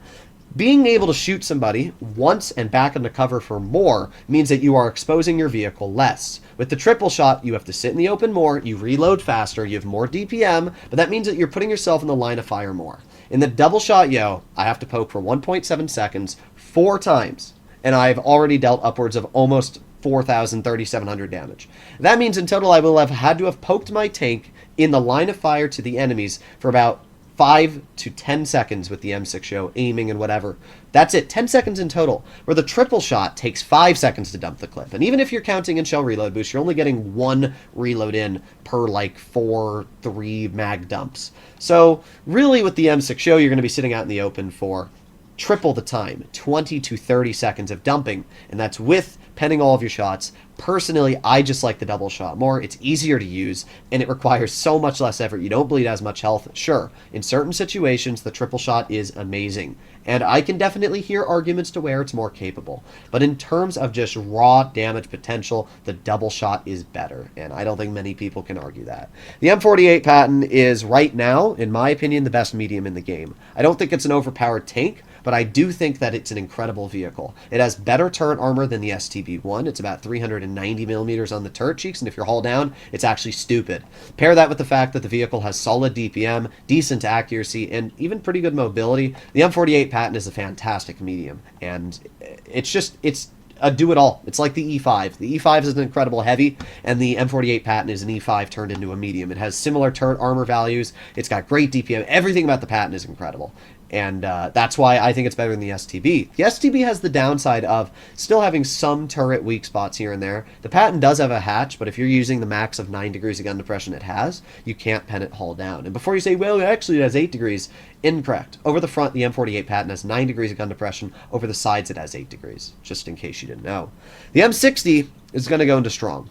Being able to shoot somebody once and back into cover for more means that you are exposing your vehicle less. With the triple shot, you have to sit in the open more, you reload faster, you have more DPM, but that means that you're putting yourself in the line of fire more. In the double shot Yo, I have to poke for 1.7 seconds 4 times, and I've already dealt upwards of almost 4,000, 3,700 damage. That means in total I will have had to have poked my tank in the line of fire to the enemies for about 5 to 10 seconds with the M6 Show, aiming and whatever. That's it, 10 seconds in total, where the triple shot takes 5 seconds to dump the clip. And even if you're counting in shell reload boost, you're only getting 1 reload in per like 3 mag dumps. So really with the M6 Show, you're going to be sitting out in the open for triple the time, 20 to 30 seconds of dumping, and that's with penning all of your shots. Personally, I just like the double shot more. It's easier to use, and it requires so much less effort. You don't bleed as much health. Sure, in certain situations, the triple shot is amazing, and I can definitely hear arguments to where it's more capable. But in terms of just raw damage potential, the double shot is better, and I don't think many people can argue that. The M48 Patton is, right now, in my opinion, the best medium in the game. I don't think it's an overpowered tank, but I do think that it's an incredible vehicle. It has better turret armor than the STB-1. It's about 390 millimeters on the turret cheeks, and if you're hull down, it's actually stupid. Pair that with the fact that the vehicle has solid DPM, decent accuracy, and even pretty good mobility. The M48 Patton is a fantastic medium, and it's a do-it-all. It's like the E5. The E5 is an incredible heavy, and the M48 Patton is an E5 turned into a medium. It has similar turret armor values. It's got great DPM. Everything about the Patton is incredible. And that's why I think it's better than the STB. The STB has the downside of still having some turret weak spots here and there. The Patton does have a hatch, but if you're using the max of 9 degrees of gun depression it has, you can't pen it hull down. And before you say, well, actually it has 8 degrees, incorrect. Over the front, the M48 Patton has 9 degrees of gun depression. Over the sides, it has 8 degrees, just in case you didn't know. The M60 is going to go into strong.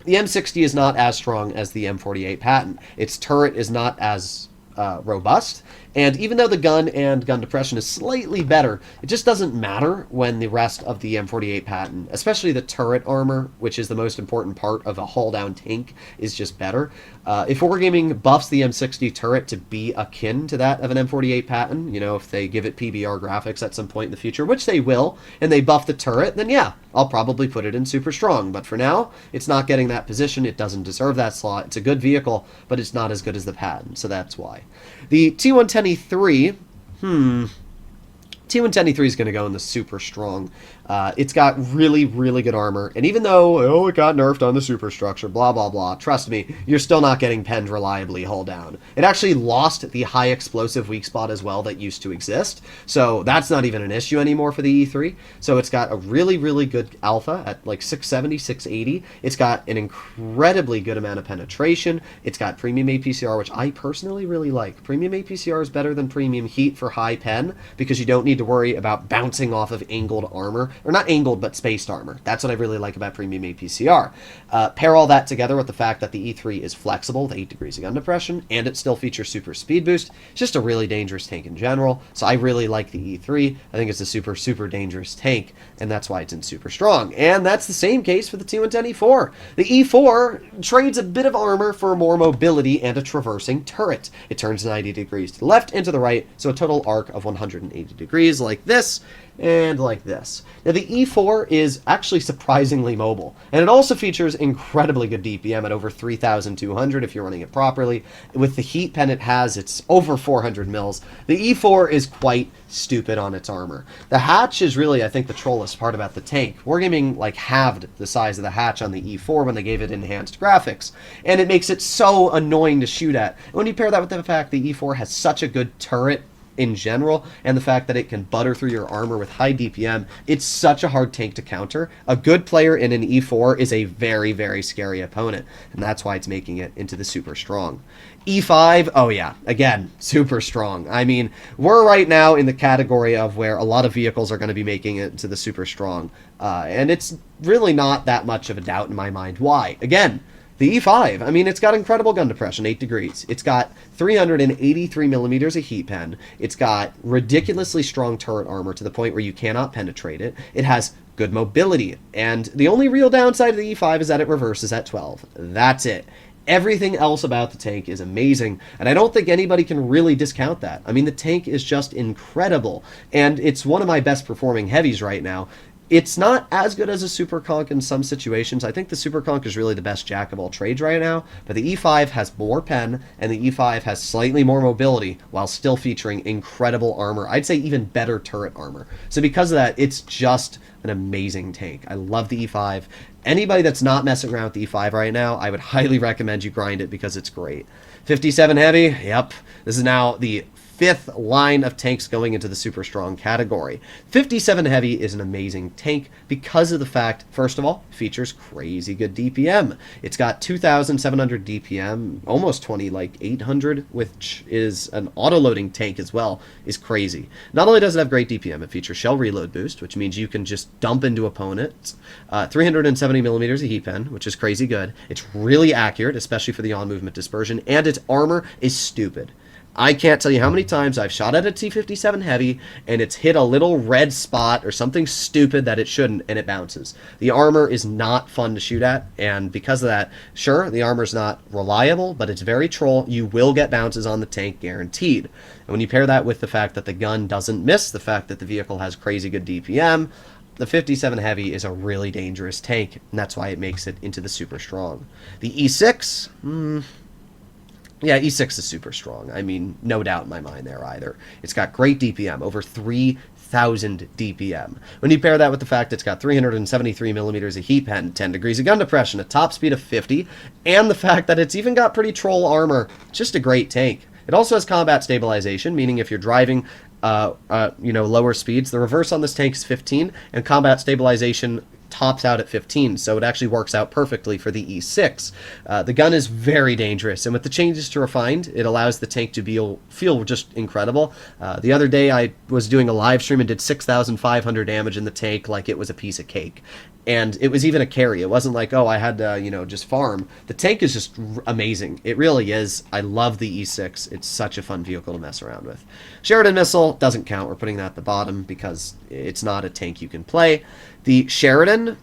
The M60 is not as strong as the M48 Patton. Its turret is not as robust, and even though the gun and gun depression is slightly better, it just doesn't matter when the rest of the M48 Patton, especially the turret armor, which is the most important part of a hull down tank, is just better. If Wargaming buffs the M60 turret to be akin to that of an M48 Patton, you know, if they give it PBR graphics at some point in the future, which they will, and they buff the turret, then yeah, I'll probably put it in super strong. But for now, it's not getting that position. It doesn't deserve that slot. It's a good vehicle, but it's not as good as the Patton, so that's why. The T110E3, T110E3 is going to go in the super strong. It's got really, really good armor, and even though, it got nerfed on the superstructure, blah, blah, blah, trust me, you're still not getting penned reliably hull down. It actually lost the high explosive weak spot as well that used to exist, so that's not even an issue anymore for the E3. So it's got a really, really good alpha at like 670, 680. It's got an incredibly good amount of penetration. It's got premium APCR, which I personally really like. Premium APCR is better than premium heat for high pen, because you don't need to worry about bouncing off of angled armor. Or not angled, but spaced armor. That's what I really like about premium APCR. Pair all that together with the fact that the E3 is flexible with 8 degrees of gun depression, and it still features super speed boost. It's just a really dangerous tank in general, so I really like the E3. I think it's a super, super dangerous tank, and that's why it's in super strong. And that's the same case for the T110E4. The E4 trades a bit of armor for more mobility and a traversing turret. It turns 90 degrees to the left and to the right, so a total arc of 180 degrees like this, and like this. Now the E4 is actually surprisingly mobile, and it also features incredibly good DPM at over 3,200 if you're running it properly. With the heat pen it has, it's over 400 mils. The E4 is quite stupid on its armor. The hatch is really, I think, the trollest part about the tank. Wargaming like halved the size of the hatch on the E4 when they gave it enhanced graphics, and it makes it so annoying to shoot at. And when you pair that with the fact the E4 has such a good turret in general, and the fact that it can butter through your armor with high DPM, it's such a hard tank to counter. A good player in an E4 is a very, very scary opponent, and that's why it's making it into the super strong. E5, oh yeah, again, super strong. I mean, we're right now in the category of where a lot of vehicles are going to be making it to the super strong, and it's really not that much of a doubt in my mind why. Again, the E5, I mean, it's got incredible gun depression, 8 degrees. It's got 383 millimeters of heat pen. It's got ridiculously strong turret armor to the point where you cannot penetrate it. It has good mobility, and the only real downside of the E5 is that it reverses at 12. That's it. Everything else about the tank is amazing, and I don't think anybody can really discount that. I mean, the tank is just incredible, and it's one of my best performing heavies right now. It's not as good as a Super Conch in some situations. I think the Super Conch is really the best jack of all trades right now, but the E5 has more pen, and the E5 has slightly more mobility while still featuring incredible armor. I'd say even better turret armor. So because of that, it's just an amazing tank. I love the E5. Anybody that's not messing around with the E5 right now, I would highly recommend you grind it because it's great. 57 heavy, yep. This is now the 5th line of tanks going into the super strong category. 57 heavy is an amazing tank because of the fact, first of all, it features crazy good DPM. It's got 2,700 DPM, almost 20, like 800, which is an auto-loading tank as well, is crazy. Not only does it have great DPM, it features shell reload boost, which means you can just dump into opponents. 370 millimeters of heat pen, which is crazy good. It's really accurate, especially for the on-movement dispersion, and its armor is stupid. I can't tell you how many times I've shot at a T-57 Heavy, and it's hit a little red spot or something stupid that it shouldn't, and it bounces. The armor is not fun to shoot at, and because of that, sure, the armor's not reliable, but it's very troll. You will get bounces on the tank, guaranteed. And when you pair that with the fact that the gun doesn't miss, the fact that the vehicle has crazy good DPM, the 57 Heavy is a really dangerous tank, and that's why it makes it into the super strong. The E6, yeah, E6 is super strong. I mean, no doubt in my mind there either. It's got great DPM, over 3,000 DPM. When you pair that with the fact it's got 373 millimeters of heat pen, 10 degrees of gun depression, a top speed of 50, and the fact that it's even got pretty troll armor, just a great tank. It also has combat stabilization, meaning if you're driving lower speeds, the reverse on this tank is 15, and combat stabilization tops out at 15, so it actually works out perfectly for the E6. The gun is very dangerous, and with the changes to Refined, it allows the tank to feel just incredible. The other day, I was doing a live stream and did 6,500 damage in the tank like it was a piece of cake. And it was even a carry. It wasn't like, oh, I had to, just farm. The tank is just amazing. It really is. I love the E6. It's such a fun vehicle to mess around with. Sheridan Missile doesn't count. We're putting that at the bottom because it's not a tank you can play. The Sheridan,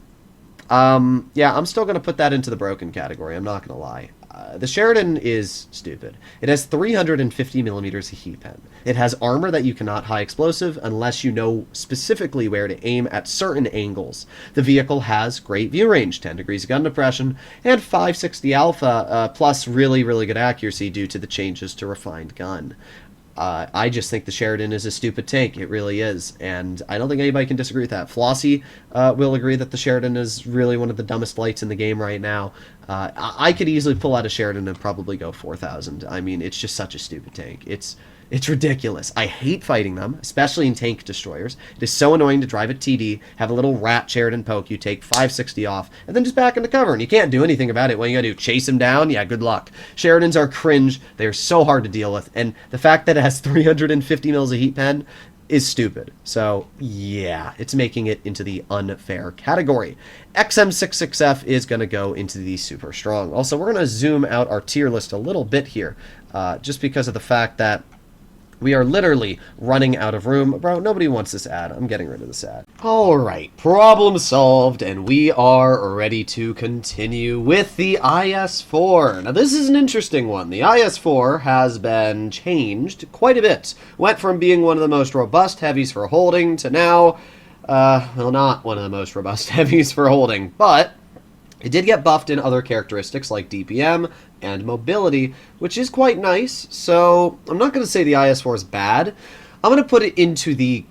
yeah, I'm still going to put that into the broken category. I'm not going to lie. The Sheridan is stupid. It has 350 millimeters of heat pen. It has armor that you cannot high explosive unless you know specifically where to aim at certain angles. The vehicle has great view range, 10 degrees of gun depression, and 560 alpha, plus really, really good accuracy due to the changes to Refined gun. I just think the Sheridan is a stupid tank. It really is, and I don't think anybody can disagree with that. Flossie will agree that the Sheridan is really one of the dumbest lights in the game right now. I could easily pull out a Sheridan and probably go 4,000. I mean, it's just such a stupid tank. It's ridiculous. I hate fighting them, especially in tank destroyers. It is so annoying to drive a TD, have a little rat Sheridan poke, you take 560 off, and then just back into cover, and you can't do anything about it. What you gotta do, chase him down? Yeah, good luck. Sheridans are cringe. They're so hard to deal with, and the fact that it has 350 mils of heat pen is stupid. So, yeah, it's making it into the unfair category. XM66F is going to go into the super strong. Also, we're going to zoom out our tier list a little bit here, just because of the fact that we are literally running out of room. Bro, nobody wants this ad. I'm getting rid of this ad. Alright, problem solved, and we are ready to continue with the IS-4. Now, this is an interesting one. The IS-4 has been changed quite a bit. Went from being one of the most robust heavies for holding to now, well, not one of the most robust heavies for holding, but it did get buffed in other characteristics like DPM and mobility, which is quite nice. So I'm not going to say the IS-4 is bad. I'm going to put it into the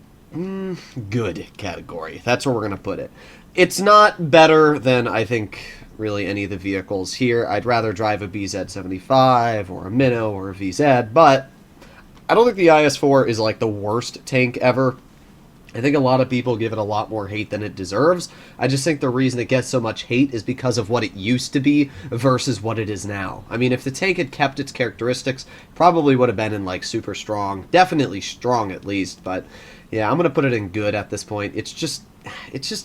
good category. That's where we're going to put it. It's not better than, I think, really any of the vehicles here. I'd rather drive a BZ-75 or a Minnow or a VZ, but I don't think the IS-4 is like the worst tank ever. I think a lot of people give it a lot more hate than it deserves. I just think the reason it gets so much hate is because of what it used to be versus what it is now. I mean, if the tank had kept its characteristics, probably would have been in, like, super strong. Definitely strong, at least, but yeah, I'm going to put it in good at this point. It's just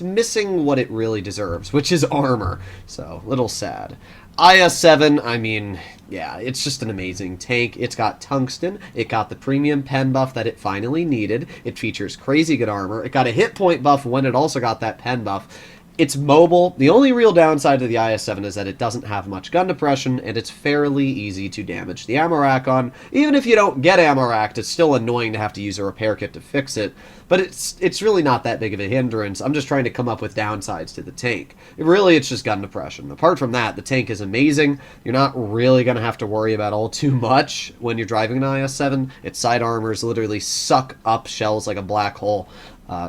missing what it really deserves, which is armor. So, a little sad. IS-7, I mean, yeah, it's just an amazing tank. It's got tungsten. It got the premium pen buff that it finally needed. It features crazy good armor. It got a hit point buff when it also got that pen buff. It's mobile. The only real downside to the IS-7 is that it doesn't have much gun depression, and it's fairly easy to damage the ammo rack on. Even if you don't get ammo racked, it's still annoying to have to use a repair kit to fix it. But it's really not that big of a hindrance. I'm just trying to come up with downsides to the tank. It's just gun depression. Apart from that, the tank is amazing. You're not really going to have to worry about all too much when you're driving an IS-7. Its side armors literally suck up shells like a black hole.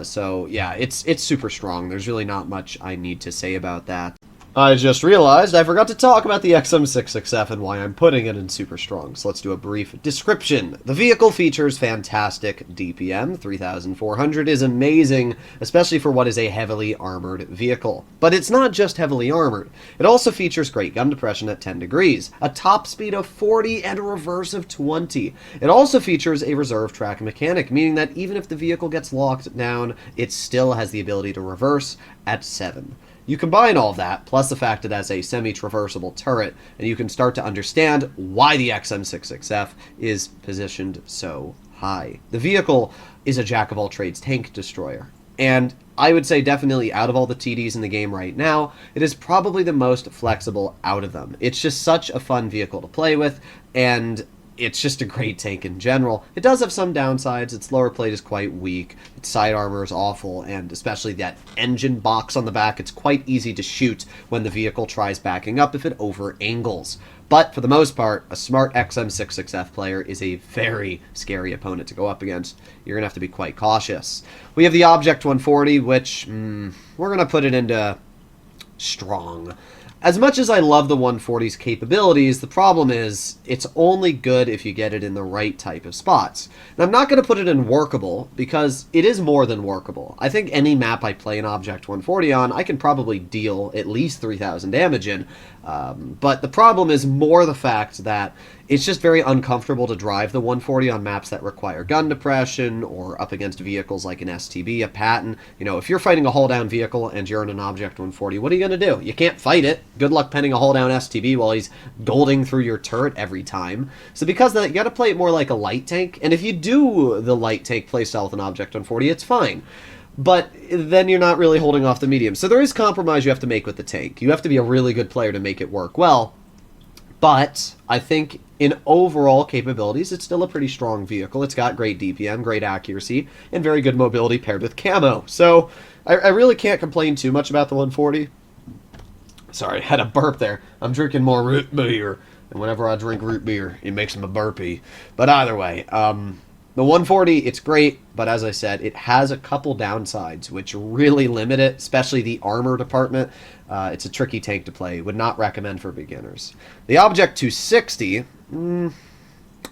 So yeah, it's super strong. There's really not much I need to say about that. I just realized I forgot to talk about the XM66F and why I'm putting it in super strong, so let's do a brief description. The vehicle features fantastic DPM. 3,400 is amazing, especially for what is a heavily armored vehicle. But it's not just heavily armored. It also features great gun depression at 10 degrees, a top speed of 40, and a reverse of 20. It also features a reserve track mechanic, meaning that even if the vehicle gets locked down, it still has the ability to reverse at 7. You combine all of that, plus the fact it has a semi-traversable turret, and you can start to understand why the XM66F is positioned so high. The vehicle is a jack-of-all-trades tank destroyer, and I would say definitely out of all the TDs in the game right now, it is probably the most flexible out of them. It's just such a fun vehicle to play with, and it's just a great tank in general. It does have some downsides. Its lower plate is quite weak, its side armor is awful, and especially that engine box on the back, it's quite easy to shoot when the vehicle tries backing up if it over-angles. But for the most part, a smart XM66F player is a very scary opponent to go up against. You're going to have to be quite cautious. We have the Object 140, which we're going to put it into strong. As much as I love the 140's capabilities, the problem is it's only good if you get it in the right type of spots. And I'm not going to put it in workable, because it is more than workable. I think any map I play an Object 140 on, I can probably deal at least 3,000 damage in. But the problem is more the fact that it's just very uncomfortable to drive the 140 on maps that require gun depression or up against vehicles like an STB, a Patton. You know, if you're fighting a hull-down vehicle and you're in an Object 140, what are you going to do? You can't fight it. Good luck penning a hull-down STB while he's golding through your turret every time. So because of that, you got to play it more like a light tank. And if you do the light tank playstyle with an Object 140, it's fine. But then you're not really holding off the medium. So there is compromise you have to make with the tank. You have to be a really good player to make it work well. But I think in overall capabilities, it's still a pretty strong vehicle. It's got great DPM, great accuracy, and very good mobility paired with camo. So I really can't complain too much about the 140. Sorry, I had a burp there. I'm drinking more root beer. And whenever I drink root beer, it makes me burpy. But either way, the 140, it's great, but as I said, it has a couple downsides, which really limit it, especially the armor department. It's a tricky tank to play. Would not recommend for beginners. The Object 260, I'm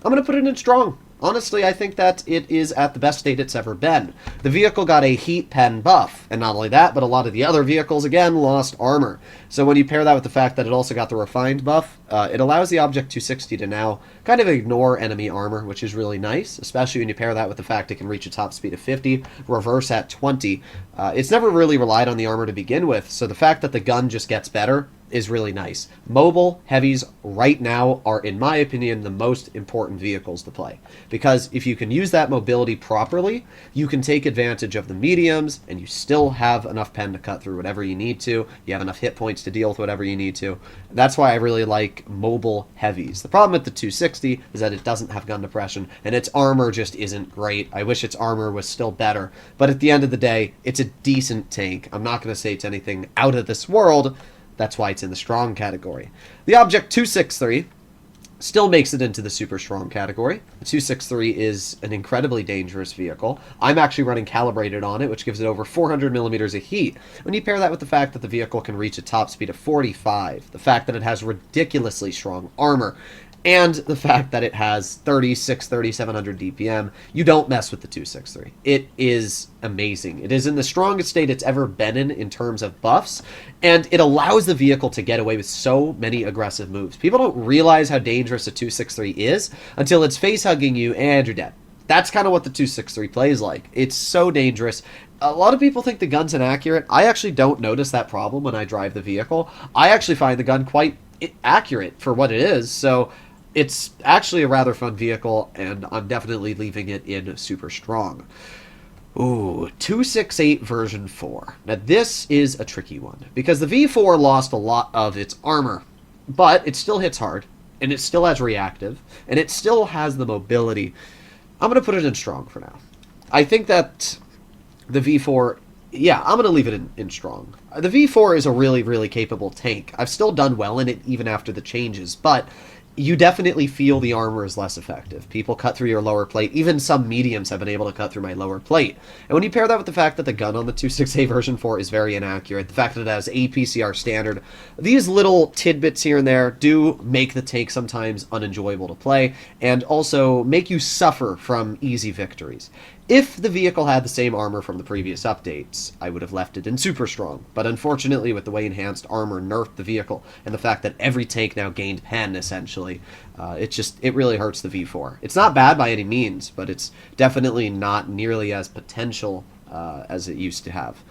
going to put it in strong. Honestly, I think that it is at the best state it's ever been. The vehicle got a heat pen buff, and not only that, but a lot of the other vehicles, again, lost armor. So when you pair that with the fact that it also got the refined buff, it allows the Object 260 to now kind of ignore enemy armor, which is really nice, especially when you pair that with the fact it can reach a top speed of 50, reverse at 20. It's never really relied on the armor to begin with, so the fact that the gun just gets better is really nice. Mobile heavies right now are, in my opinion, the most important vehicles to play. Because if you can use that mobility properly, you can take advantage of the mediums, and you still have enough pen to cut through whatever you need to. You have enough hit points to deal with whatever you need to. That's why I really like mobile heavies. The problem with the 260 is that it doesn't have gun depression, and its armor just isn't great. I wish its armor was still better. But at the end of the day, it's a decent tank. I'm not going to say it's anything out of this world. That's why it's in the strong category. The Object 263 still makes it into the super strong category. The 263 is an incredibly dangerous vehicle. I'm actually running calibrated on it, which gives it over 400 millimeters of heat. When you pair that with the fact that the vehicle can reach a top speed of 45, the fact that it has ridiculously strong armor, and the fact that it has 3,700 DPM, you don't mess with the 263. It is amazing. It is in the strongest state it's ever been in terms of buffs, and it allows the vehicle to get away with so many aggressive moves. People don't realize how dangerous a 263 is until it's face-hugging you and you're dead. That's kind of what the 263 plays like. It's so dangerous. A lot of people think the gun's inaccurate. I actually don't notice that problem when I drive the vehicle. I actually find the gun quite accurate for what it is, so it's actually a rather fun vehicle, and I'm definitely leaving it in super strong. Ooh, 268 version 4. Now this is a tricky one, because the V4 lost a lot of its armor, but it still hits hard, and it still has reactive, and it still has the mobility. I'm going to put it in strong for now. I think that the V4, yeah, I'm going to leave it in strong. The V4 is a really, really capable tank. I've still done well in it even after the changes, but you definitely feel the armor is less effective. People cut through your lower plate. Even some mediums have been able to cut through my lower plate. And when you pair that with the fact that the gun on the 268 version 4 is very inaccurate, the fact that it has APCR standard, these little tidbits here and there do make the tank sometimes unenjoyable to play, and also make you suffer from easy victories. If the vehicle had the same armor from the previous updates, I would have left it in super strong, but unfortunately with the way enhanced armor nerfed the vehicle, and the fact that every tank now gained pen, essentially, it really hurts the V4. It's not bad by any means, but it's definitely not nearly as potential as it used to have.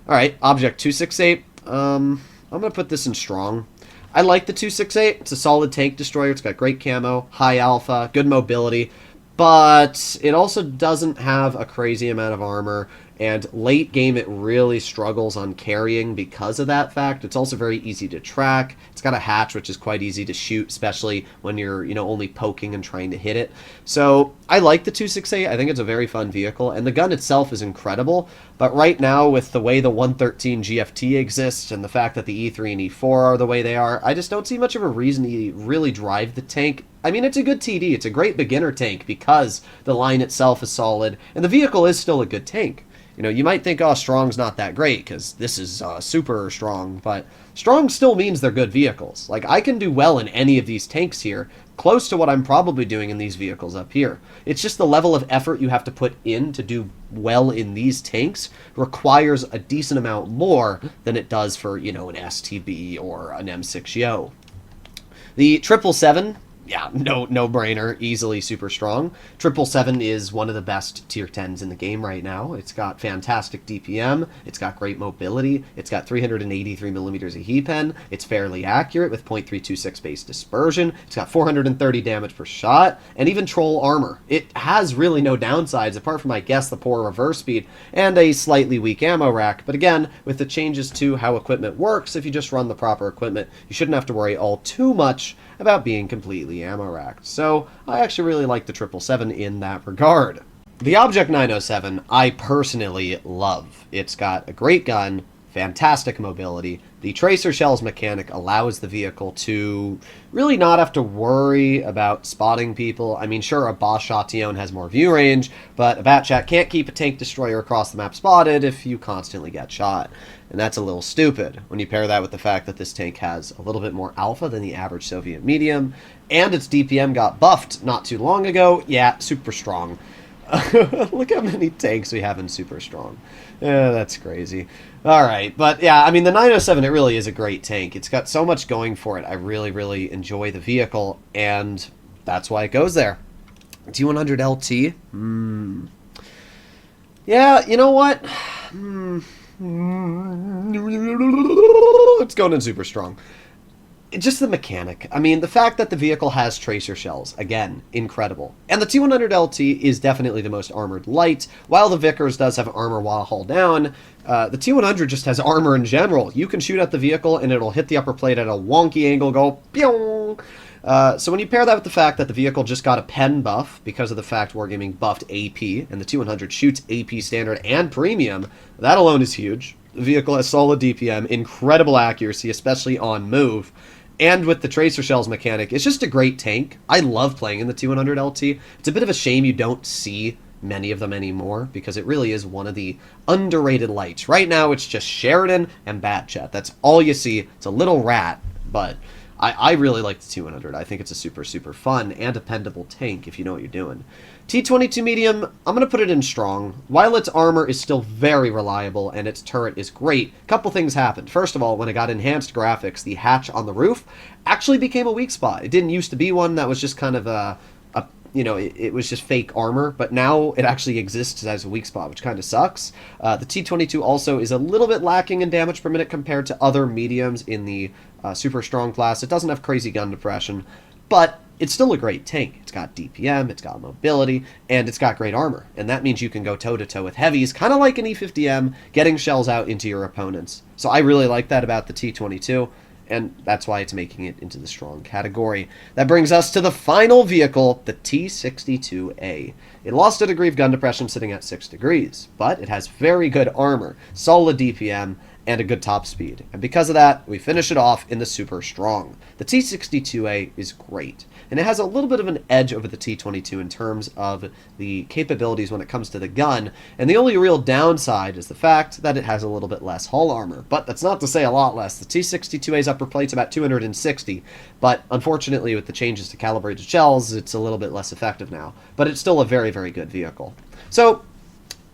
Alright, Object 268, I'm going to put this in strong. I like the 268, it's a solid tank destroyer, it's got great camo, high alpha, good mobility, but it also doesn't have a crazy amount of armor, and late game it really struggles on carrying because of that fact. It's also very easy to track. It's got a hatch, which is quite easy to shoot, especially when you're, only poking and trying to hit it. So I like the 268. I think it's a very fun vehicle, and the gun itself is incredible. But right now, with the way the 113 GFT exists and the fact that the E3 and E4 are the way they are, I just don't see much of a reason to really drive the tank. I mean, it's a good TD. It's a great beginner tank because the line itself is solid, and the vehicle is still a good tank. You might think, oh, strong's not that great because this is super strong, but strong still means they're good vehicles. Like, I can do well in any of these tanks here, close to what I'm probably doing in these vehicles up here. It's just the level of effort you have to put in to do well in these tanks requires a decent amount more than it does for, an STB or an M6 Yo. The 777, yeah, no-brainer, easily super strong. 777 is one of the best tier 10s in the game right now. It's got fantastic DPM, it's got great mobility, it's got 383 millimeters of heat pen, it's fairly accurate with .326 base dispersion, it's got 430 damage per shot, and even troll armor. It has really no downsides, apart from, I guess, the poor reverse speed and a slightly weak ammo rack, but again, with the changes to how equipment works, if you just run the proper equipment, you shouldn't have to worry all too much about being completely ammo racked. So I actually really like the 777 in that regard. The Object 907 I personally love. It's got a great gun, fantastic mobility. The tracer shells mechanic allows the vehicle to really not have to worry about spotting people. I mean, sure, a Boss Chatillon has more view range, but a Batchat can't keep a tank destroyer across the map spotted if you constantly get shot. And that's a little stupid when you pair that with the fact that this tank has a little bit more alpha than the average Soviet medium, and its DPM got buffed not too long ago. Yeah, super strong. Look how many tanks we have in super strong. Yeah, that's crazy. Alright, but yeah, I mean, the 907, it really is a great tank. It's got so much going for it. I really, really enjoy the vehicle, and that's why it goes there. T100 LT? Yeah, you know what? It's going in super strong. It's just the mechanic. I mean, the fact that the vehicle has tracer shells, again, incredible. And the T100 LT is definitely the most armored light. While the Vickers does have armor while hull down, the T100 just has armor in general. You can shoot at the vehicle and it'll hit the upper plate at a wonky angle, go pew. So when you pair that with the fact that the vehicle just got a pen buff because of the fact Wargaming buffed AP, and the T100 shoots AP standard and premium, that alone is huge. The vehicle has solid DPM, incredible accuracy, especially on move, and with the tracer shells mechanic, it's just a great tank. I love playing in the T100 LT. It's a bit of a shame you don't see many of them anymore, because it really is one of the underrated lights. Right now, it's just Sheridan and Batchat. That's all you see. It's a little rat, but I really like the 200. I think it's a super, super fun and dependable tank if you know what you're doing. T22 medium, I'm going to put it in strong. While its armor is still very reliable and its turret is great, a couple things happened. First of all, when it got enhanced graphics, the hatch on the roof actually became a weak spot. It didn't used to be one. That was just kind of it was just fake armor, but now it actually exists as a weak spot, which kind of sucks. The T22 also is a little bit lacking in damage per minute compared to other mediums in the super strong class. It doesn't have crazy gun depression, but it's still a great tank. It's got DPM, it's got mobility, and it's got great armor. And that means you can go toe-to-toe with heavies, kind of like an E50M, getting shells out into your opponents. So I really like that about the T22, and that's why it's making it into the strong category. That brings us to the final vehicle, the T62A. It lost a degree of gun depression sitting at 6 degrees, but it has very good armor, solid DPM, and a good top speed. And because of that, we finish it off in the super strong. The T62A is great. and it has a little bit of an edge over the T-22 in terms of the capabilities when it comes to the gun, and the only real downside is the fact that it has a little bit less hull armor. But that's not to say a lot less. The T-62A's upper plate's about 260, but unfortunately with the changes to calibrated shells, it's a little bit less effective now. But it's still a very, very good vehicle. So,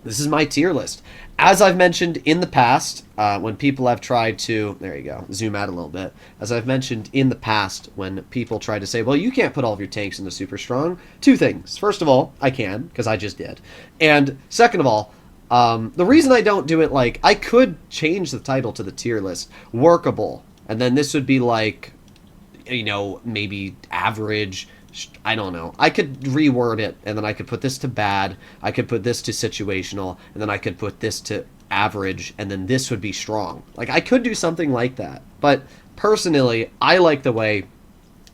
this is my tier list. As I've mentioned in the past, when people have tried to, there you go, zoom out a little bit. As I've mentioned in the past, when people try to say, well, you can't put all of your tanks into super strong, two things. First of all, I can, because I just did. And second of all, the reason I don't do it, like, I could change the title to the tier list, workable, and then this would be like, you know, maybe average, I don't know. I could reword it, and then I could put this to bad, I could put this to situational, and then I could put this to average, and then this would be strong. Like, I could do something like that. But personally, I like the way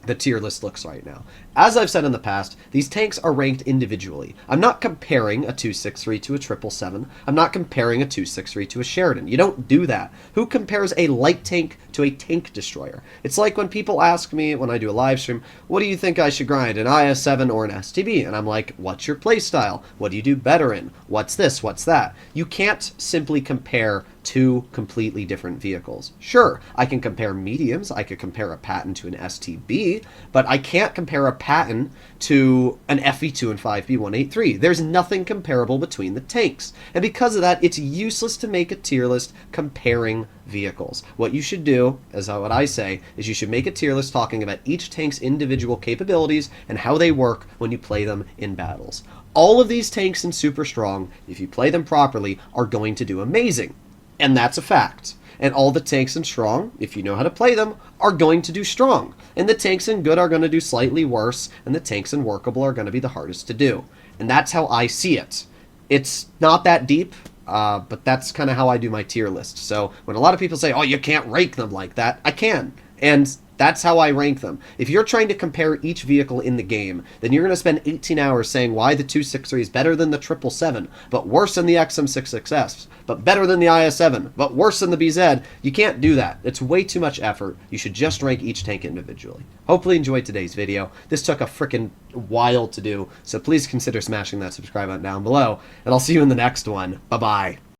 the tier list looks right now. As I've said in the past, these tanks are ranked individually. I'm not comparing a 263 to a 777. I'm not comparing a 263 to a Sheridan. You don't do that. Who compares a light tank to a tank destroyer? It's like when people ask me when I do a live stream, what do you think I should grind, an IS-7 or an STB? And I'm like, what's your playstyle? What do you do better in? What's this? What's that? You can't simply compare two completely different vehicles. Sure, I can compare mediums, I could compare a Patton to an STB, but I can't compare a Patton to an FE2 and 5B183. There's nothing comparable between the tanks. And because of that, it's useless to make a tier list comparing vehicles. What you should do, as what I say, is you should make a tier list talking about each tank's individual capabilities and how they work when you play them in battles. All of these tanks in Super Strong, if you play them properly, are going to do amazing. And that's a fact. And all the tanks in Strong, if you know how to play them, are going to do strong. And the tanks in Good are going to do slightly worse, and the tanks in Workable are going to be the hardest to do. And that's how I see it. It's not that deep, but that's kind of how I do my tier list. So when a lot of people say, oh, you can't rank them like that, I can. And that's how I rank them. If you're trying to compare each vehicle in the game, then you're going to spend 18 hours saying why the 263 is better than the 777, but worse than the XM66S, but better than the IS-7, but worse than the BZ. You can't do that. It's way too much effort. You should just rank each tank individually. Hopefully you enjoyed today's video. This took a freaking while to do, so please consider smashing that subscribe button down below, and I'll see you in the next one. Bye-bye.